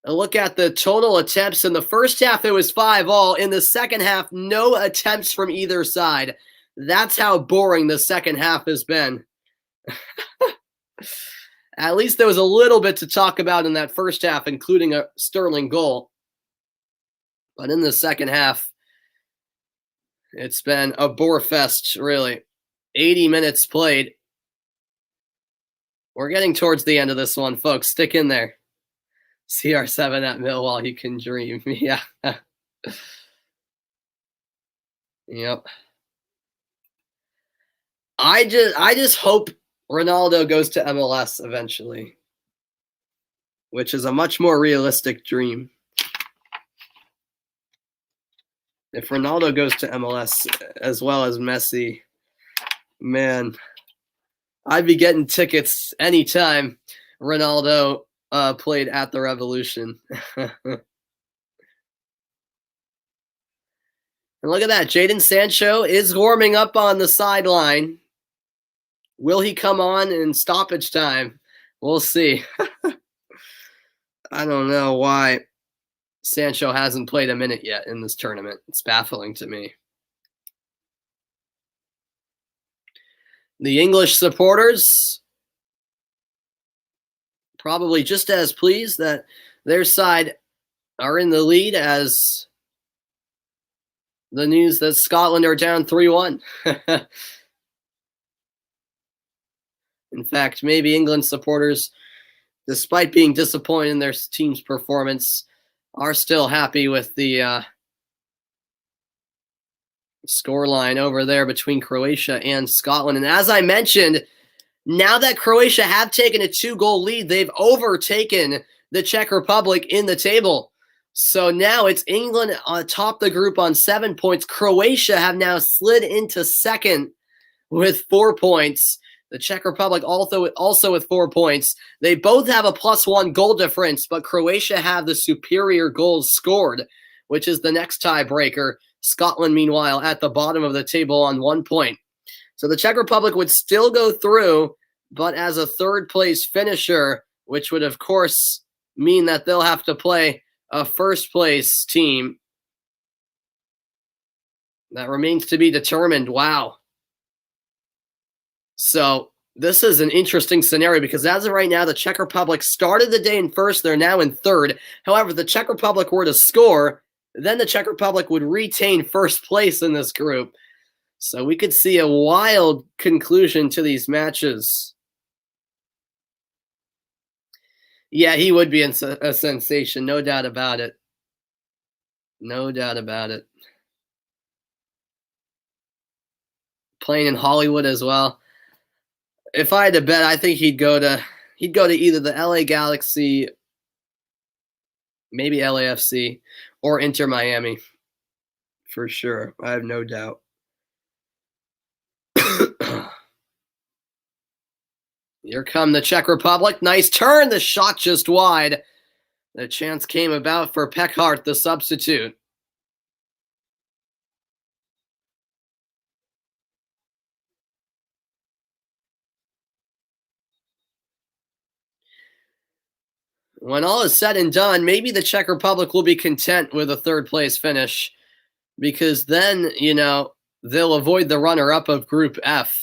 A look at the total attempts. In the first half, it was 5-all. In the second half, no attempts from either side. That's how boring the second half has been. At least there was a little bit to talk about in that first half, including a Sterling goal. But in the second half, it's been a bore fest, really. 80 minutes played. We're getting towards the end of this one, folks. Stick in there. CR7 at Millwall, you can dream. Yeah. Yep. I just hope Ronaldo goes to MLS eventually, which is a much more realistic dream. If Ronaldo goes to MLS as well as Messi, man, I'd be getting tickets anytime Ronaldo played at the Revolution. And look at that. Jadon Sancho is warming up on the sideline. Will he come on in stoppage time? We'll see. I don't know why Sancho hasn't played a minute yet in this tournament. It's baffling to me. The English supporters probably just as pleased that their side are in the lead as the news that Scotland are down 3-1. In fact, maybe England supporters, despite being disappointed in their team's performance, are still happy with the scoreline over there between Croatia and Scotland. And as I mentioned, now that Croatia have taken a 2-goal lead, they've overtaken the Czech Republic in the table. So now it's England atop the group on 7 points. Croatia have now slid into second with 4 points. The Czech Republic also with 4 points. They both have a +1 goal difference, but Croatia have the superior goals scored, which is the next tiebreaker. Scotland, meanwhile, at the bottom of the table on 1 point. So the Czech Republic would still go through, but as a third-place finisher, which would, of course, mean that they'll have to play a first-place team. That remains to be determined. Wow. So this is an interesting scenario because as of right now, the Czech Republic started the day in first. They're now in third. However, if the Czech Republic were to score, then the Czech Republic would retain first place in this group. So we could see a wild conclusion to these matches. Yeah, he would be a sensation. No doubt about it. No doubt about it. Playing in Hollywood as well. If I had to bet, I think he'd go to either the LA Galaxy, maybe LAFC, or Inter Miami, for sure. I have no doubt. Here come the Czech Republic. Nice turn. The shot just wide. The chance came about for Peckhardt, the substitute. When all is said and done, maybe the Czech Republic will be content with a third place finish, because then, they'll avoid the runner up of Group F,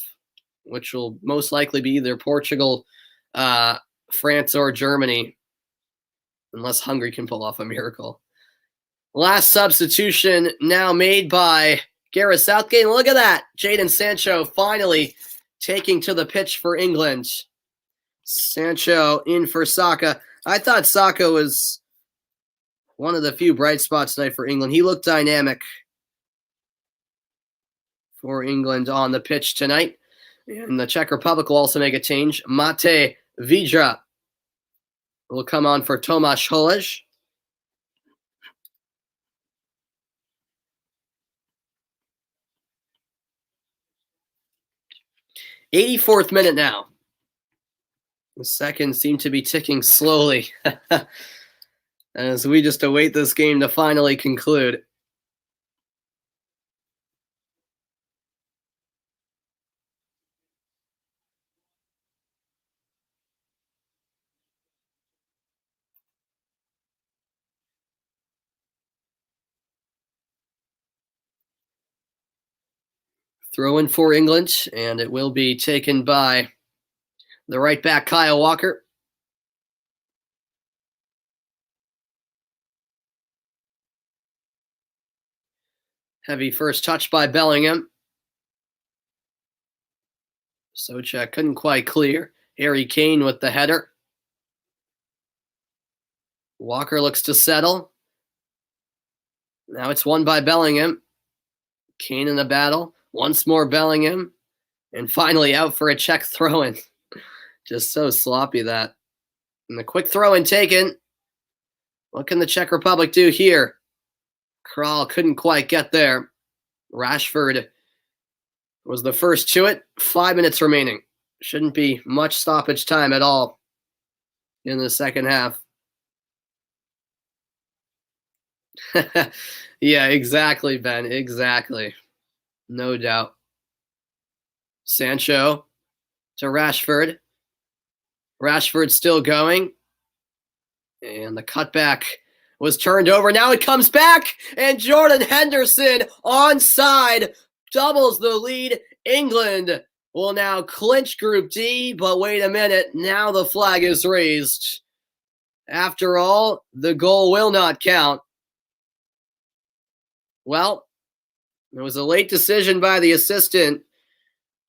which will most likely be either Portugal, France, or Germany, unless Hungary can pull off a miracle. Last substitution now made by Gareth Southgate. Look at that. Jadon Sancho finally taking to the pitch for England. Sancho in for Saka. I thought Saka was one of the few bright spots tonight for England. He looked dynamic for England on the pitch tonight. And the Czech Republic will also make a change. Mate Vidra will come on for Tomáš Holeš. '84th minute now. The seconds seem to be ticking slowly as we just await this game to finally conclude. Throw in for England, and it will be taken by the right back, Kyle Walker. Heavy first touch by Bellingham. Souček couldn't quite clear. Harry Kane with the header. Walker looks to settle. Now it's won by Bellingham. Kane in the battle. Once more Bellingham. And finally out for a Czech throw-in. Just so sloppy that. And the quick throw-in taken. What can the Czech Republic do here? Kral couldn't quite get there. Rashford was the first to it. 5 minutes remaining. Shouldn't be much stoppage time at all in the second half. Yeah, exactly, Ben. Exactly. No doubt. Sancho to Rashford. Rashford still going. And the cutback was turned over. Now it comes back. And Jordan Henderson onside doubles the lead. England will now clinch Group D. But wait a minute. Now the flag is raised. After all, the goal will not count. Well, it was a late decision by the assistant.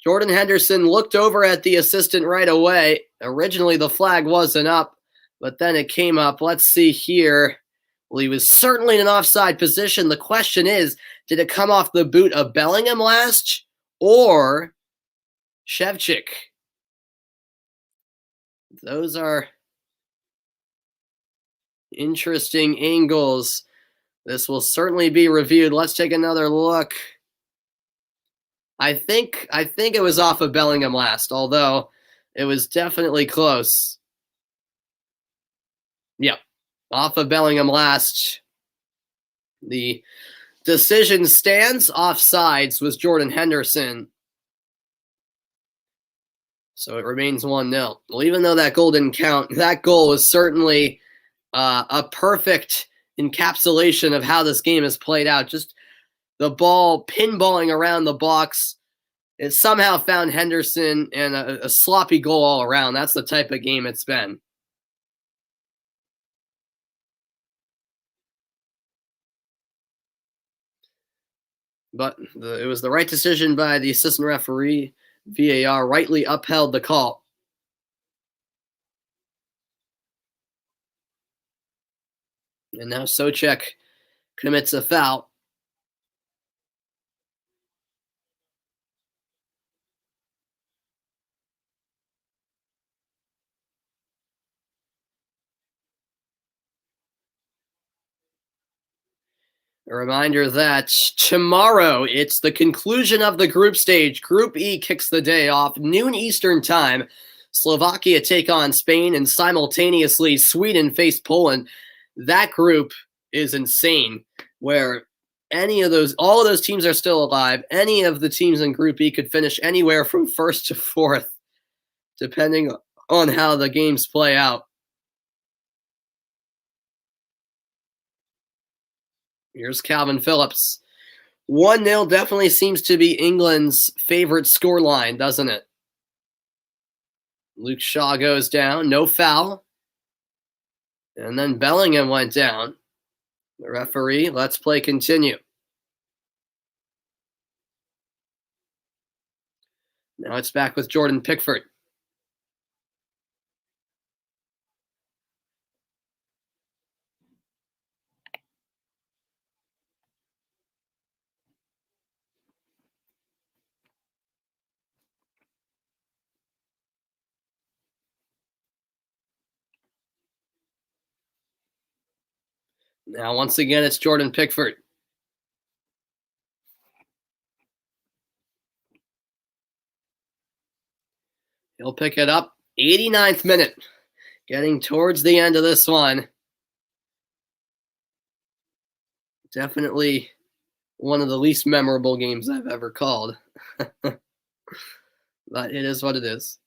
Jordan Henderson looked over at the assistant right away. Originally, the flag wasn't up, but then it came up. Let's see here. Well, he was certainly in an offside position. The question is, did it come off the boot of Bellingham last or Ševčík? Those are interesting angles. This will certainly be reviewed. Let's take another look. I think it was off of Bellingham last, although it was definitely close. Yep, off of Bellingham last. The decision stands. Offsides was Jordan Henderson. So it remains 1-0. Well, even though that goal didn't count, that goal was certainly a perfect encapsulation of how this game has played out. Just the ball pinballing around the box. It somehow found Henderson, and a sloppy goal all around. That's the type of game it's been. But it was the right decision by the assistant referee. VAR rightly upheld the call. And now Souček commits a foul. A reminder that tomorrow it's the conclusion of the group stage. Group E kicks the day off, noon Eastern time. Slovakia take on Spain, and simultaneously Sweden face Poland. That group is insane, where all of those teams are still alive. Any of the teams in Group E could finish anywhere from first to fourth, depending on how the games play out. Here's Calvin Phillips. 1-0 definitely seems to be England's favorite scoreline, doesn't it? Luke Shaw goes down, no foul. And then Bellingham went down. The referee, let's play continue. Now it's back with Jordan Pickford. Now, once again, it's Jordan Pickford. He'll pick it up. 89th minute. Getting towards the end of this one. Definitely one of the least memorable games I've ever called. But it is what it is.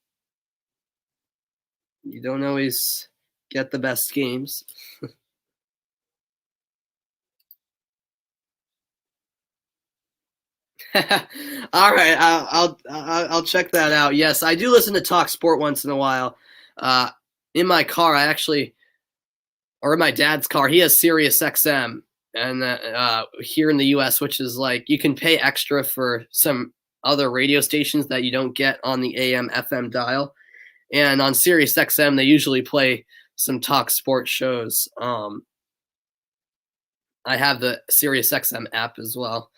You don't always get the best games. All right, I'll check that out. Yes, I do listen to Talk Sport once in a while. In my car, or in my dad's car, he has Sirius XM, and here in the U.S., which is like you can pay extra for some other radio stations that you don't get on the AM/FM dial. And on Sirius XM, they usually play some Talk Sport shows. I have the Sirius XM app as well.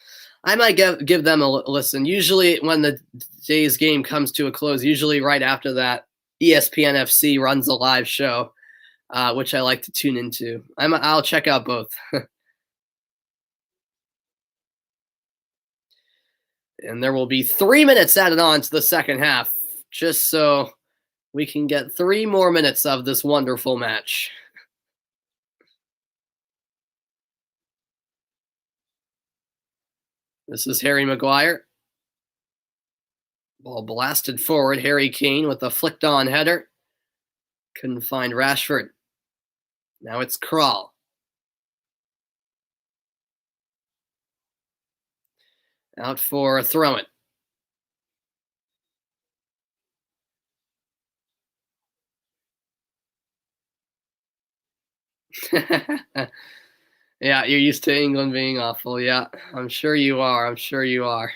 I might give them a listen. Usually when the day's game comes to a close, usually right after that, ESPN FC runs a live show, which I like to tune into. I'll check out both. And there will be 3 minutes added on to the second half, just so we can get 3 more minutes of this wonderful match. This is Harry Maguire. Ball blasted forward. Harry Kane with a flicked on header. Couldn't find Rashford. Now it's Krul. Out for a throw-in. Yeah, you're used to England being awful. Yeah, I'm sure you are. I'm sure you are.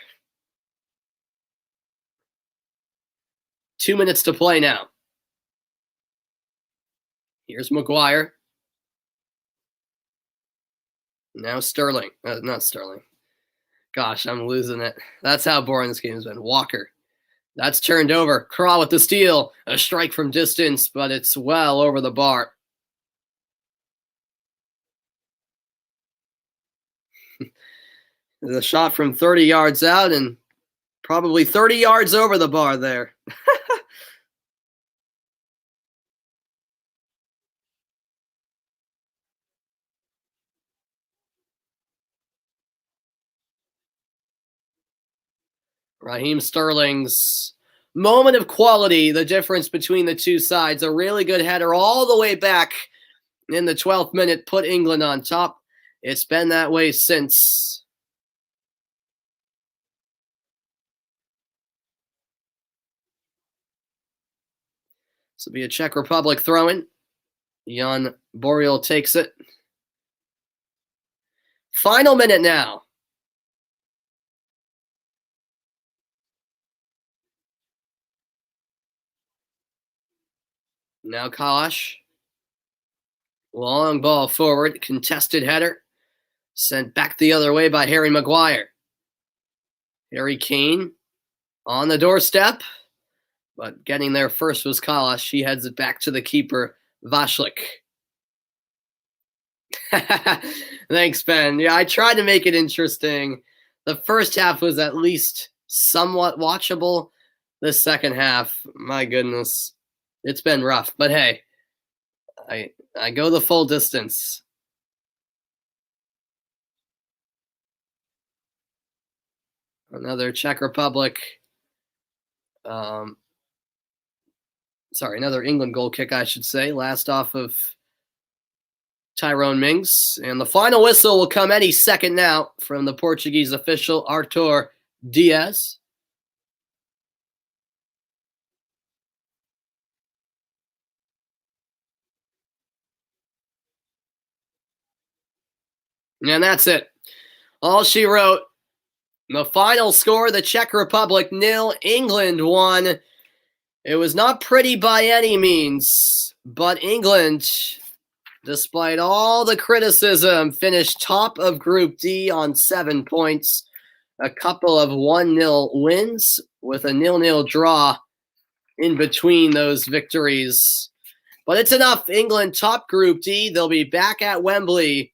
2 minutes to play now. Here's Maguire. Now Sterling. Not Sterling. Gosh, I'm losing it. That's how boring this game has been. Walker. That's turned over. Krul with the steal. A strike from distance, but it's well over the bar. The shot from 30 yards out and probably 30 yards over the bar there. Raheem Sterling's moment of quality, the difference between the two sides. A really good header all the way back in the 12th minute, put England on top. It's been that way since. This will be a Czech Republic throw-in. Jan Boreal takes it. Final minute now. Now Kalash. Long ball forward. Contested header. Sent back the other way by Harry Maguire. Harry Kane on the doorstep. But getting there first was Kalash. He heads it back to the keeper, Vashlik. Thanks, Ben. Yeah, I tried to make it interesting. The first half was at least somewhat watchable. The second half, my goodness, it's been rough. But hey, I go the full distance. Another Czech Republic. Another England goal kick, I should say. Last off of Tyrone Mings. And the final whistle will come any second now from the Portuguese official, Artur Diaz. And that's it. All she wrote. The final score, the Czech Republic 0, England 1. It was not pretty by any means, but England, despite all the criticism, finished top of Group D on 7 points. A couple of 1-0 wins with a 0-0 draw in between those victories. But it's enough. England top Group D. They'll be back at Wembley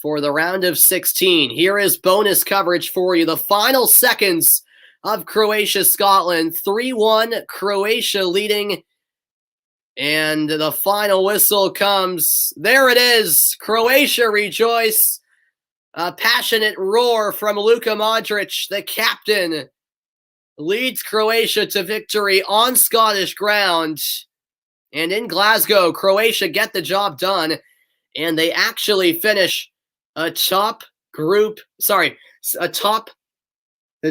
for the round of 16. Here is bonus coverage for you. The final seconds of Croatia-Scotland. 3-1, Croatia leading. And the final whistle comes. There it is. Croatia rejoice. A passionate roar from Luka Modric, the captain, leads Croatia to victory on Scottish ground. And in Glasgow, Croatia get the job done. And they actually finish atop the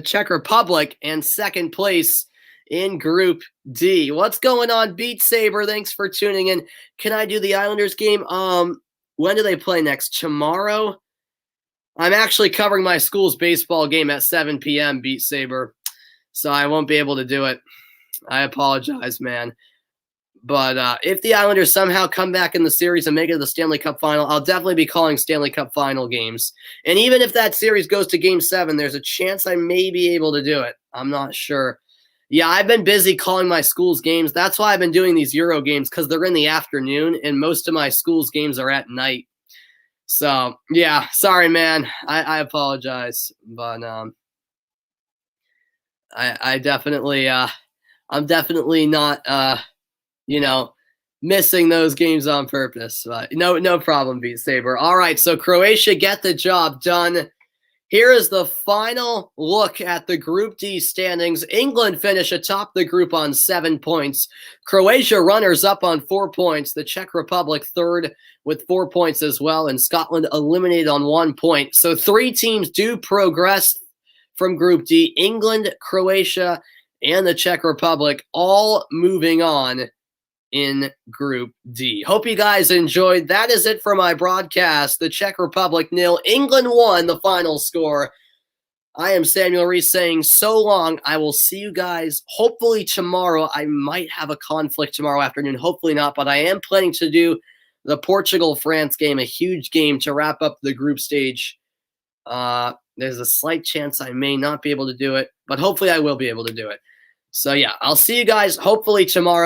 Czech Republic and second place in Group D. What's going on, Beat Saber? Thanks for tuning in. Can I do the Islanders game? When do they play next? Tomorrow? I'm actually covering my school's baseball game at 7 p.m., Beat Saber, so I won't be able to do it. I apologize, man. But if the Islanders somehow come back in the series and make it to the Stanley Cup final, I'll definitely be calling Stanley Cup final games. And even if that series goes to Game 7, there's a chance I may be able to do it. I'm not sure. Yeah, I've been busy calling my school's games. That's why I've been doing these Euro games, because they're in the afternoon, and most of my school's games are at night. So, yeah, sorry, man. I apologize. But I definitely, I'm definitely not... missing those games on purpose. But no problem, Beat Saber. All right, so Croatia get the job done. Here is the final look at the Group D standings. England finish atop the group on 7 points. Croatia runners up on 4 points. The Czech Republic third with 4 points as well. And Scotland eliminated on 1 point. So 3 teams do progress from Group D. England, Croatia, and the Czech Republic all moving on in Group D. Hope you guys enjoyed. That is it for my broadcast. The Czech Republic 0, England 1, the final score. I am Samuel Reese saying so long. I will see you guys hopefully tomorrow. I might have a conflict tomorrow afternoon. Hopefully not, but I am planning to do the Portugal-France game, a huge game to wrap up the group stage. There's a slight chance I may not be able to do it, but hopefully I will be able to do it. So yeah, I'll see you guys hopefully tomorrow.